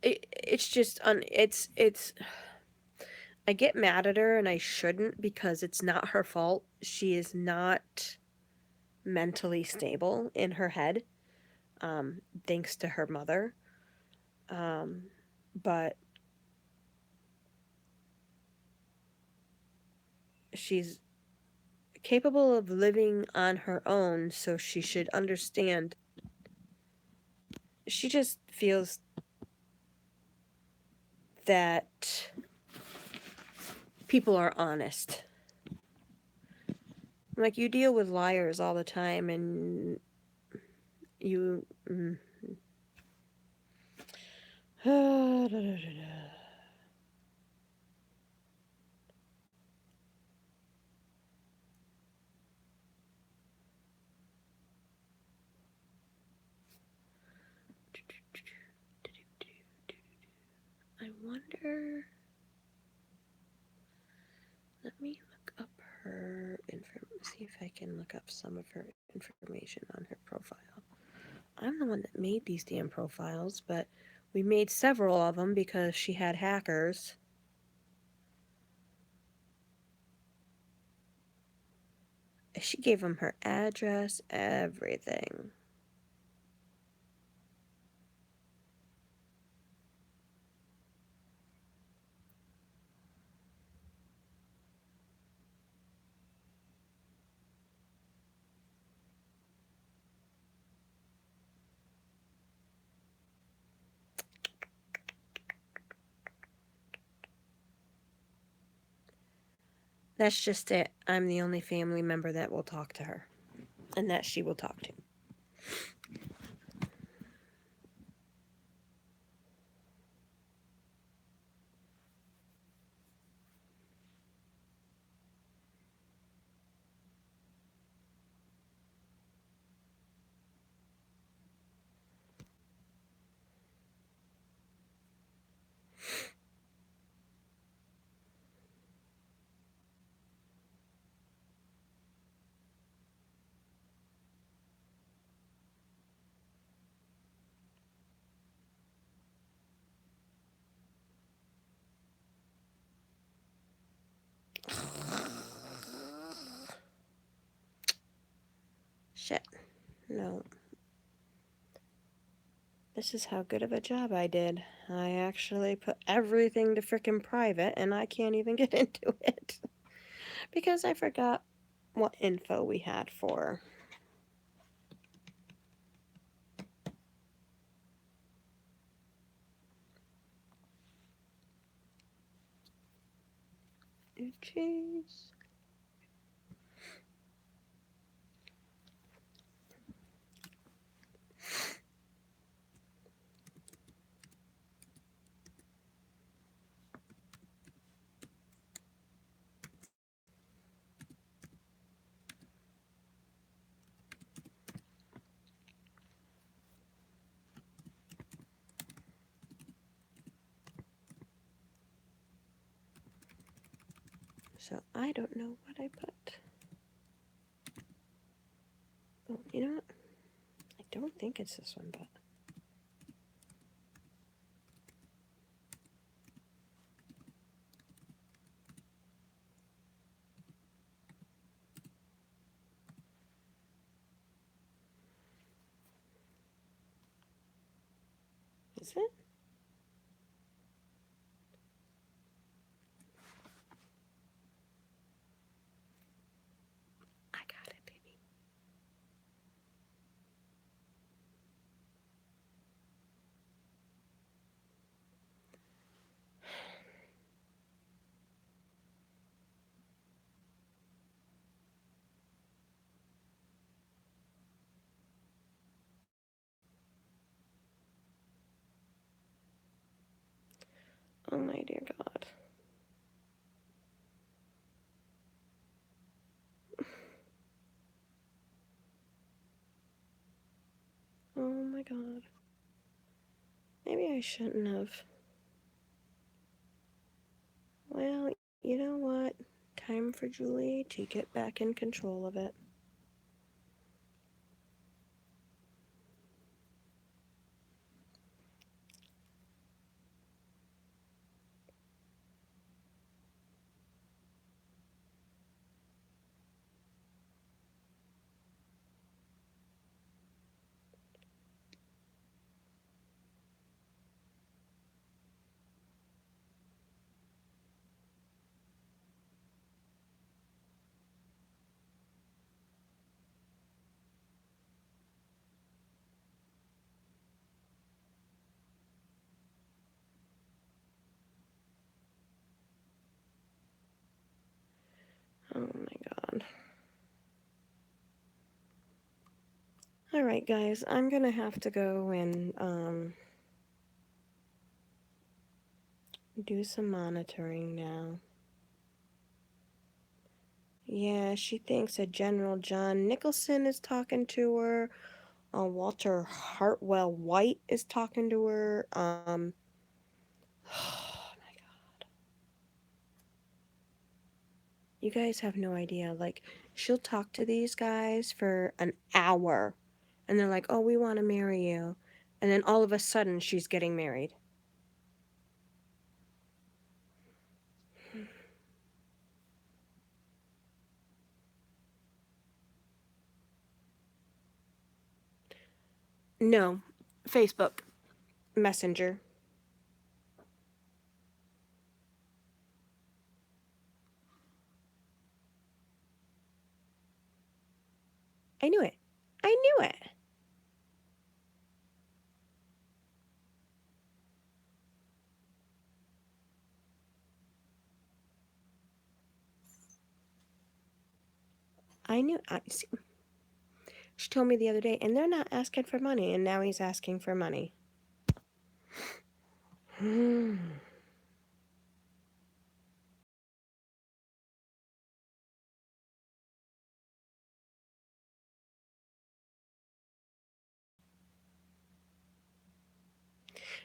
It's just it's I get mad at her and I shouldn't because it's not her fault. She is not mentally stable in her head. Thanks to her mother. But she's capable of living on her own, so she should understand. She just feels that people are honest. Like, you deal with liars all the time, and you. I wonder. Let me look up her see if I can look up some of her information on her profile. I'm the one that made these damn profiles, but we made several of them because she had hackers. She gave them her address, everything. That's just it. I'm the only family member that will talk to her, and that she will talk to. Shit. No. This is how good of a job I did. I actually put everything to frickin' private, and I can't even get into it. Because I forgot what info we had for. Jeez. So I don't know what I put. Oh, you know what? I don't think it's this one, but. Is it? I got it, baby. Oh my dear God. Oh my God. Maybe I shouldn't have. Well, you know what? Time for Julie to get back in control of it. Oh my God. Alright, guys, I'm gonna have to go and, do some monitoring now. Yeah, she thinks that General John Nicholson is talking to her. Walter Hartwell White is talking to her. Oh my God. You guys have no idea. Like, she'll talk to these guys for an hour. And they're like, oh, we want to marry you. And then all of a sudden, she's getting married. No. Facebook. Messenger. I knew it. I knew it. I knew. See, she told me the other day, and they're not asking for money, and now he's asking for money.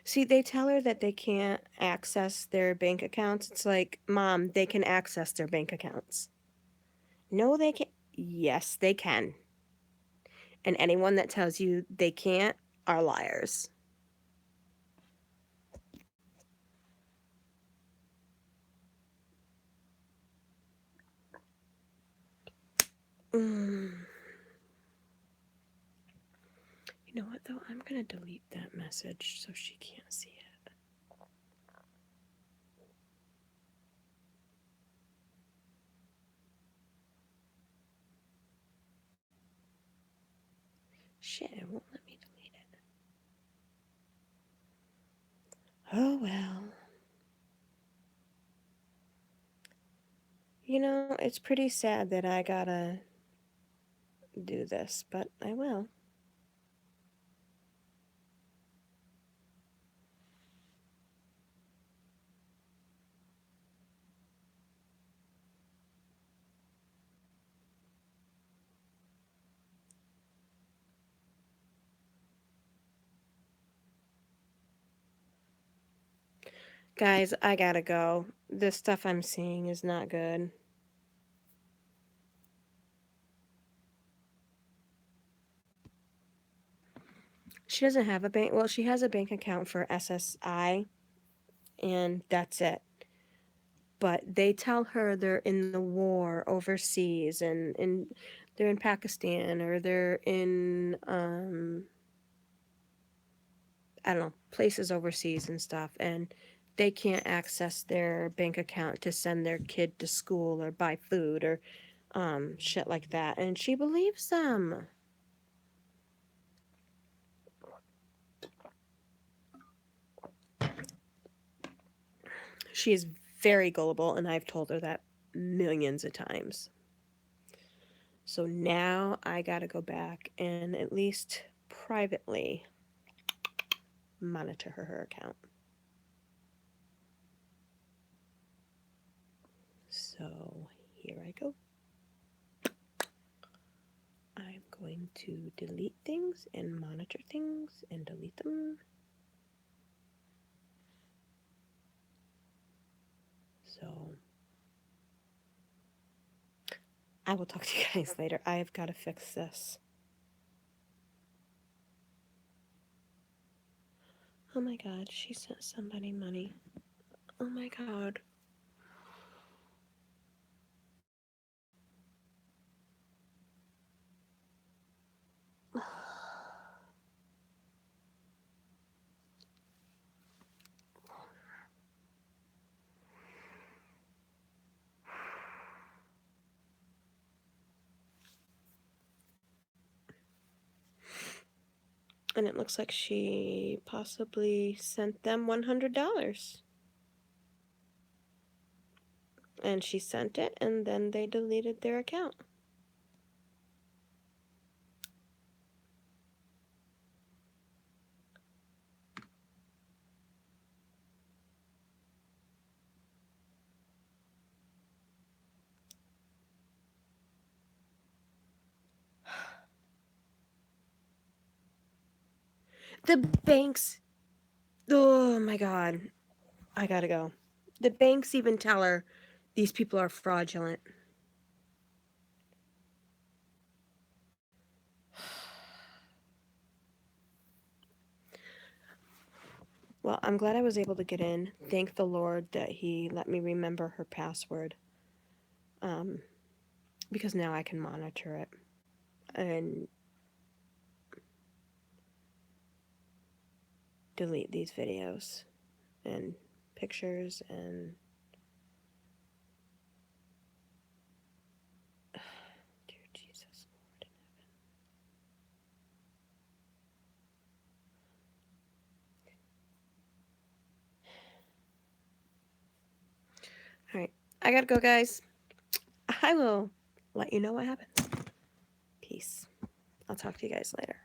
See, they tell her that they can't access their bank accounts. It's like, Mom, they can access their bank accounts. No, they can't. Yes, they can. And anyone that tells you they can't are liars. Mm. You know what, though? I'm going to delete that message so she can't see it. Shit, it won't let me delete it. Oh, well. You know, it's pretty sad that I gotta do this, but I will. Guys, I gotta go. This stuff I'm seeing is not good. She doesn't have a bank. Well, she has a bank account for SSI, and that's it. But they tell her they're in the war overseas, and they're in Pakistan, or they're in I don't know, places overseas and stuff, and they can't access their bank account to send their kid to school or buy food or shit like that. And she believes them. She is very gullible, and I've told her that millions of times. So now I gotta go back and at least privately monitor her account. So here I go. I'm going to delete things and monitor things and delete them. So I will talk to you guys later. I have got to fix this. Oh my god, she sent somebody money. Oh my god. And it looks like she possibly sent them $100. And she sent it, and then they deleted their account. The banks. Oh my god. I gotta go. The banks even tell her these people are fraudulent. Well, I'm glad I was able to get in. Thank the Lord that He let me remember her password. Because now I can monitor it. And delete these videos and pictures and dear Jesus, Lord in heaven. All right, I gotta go, guys. I will let you know what happens. Peace. I'll talk to you guys later.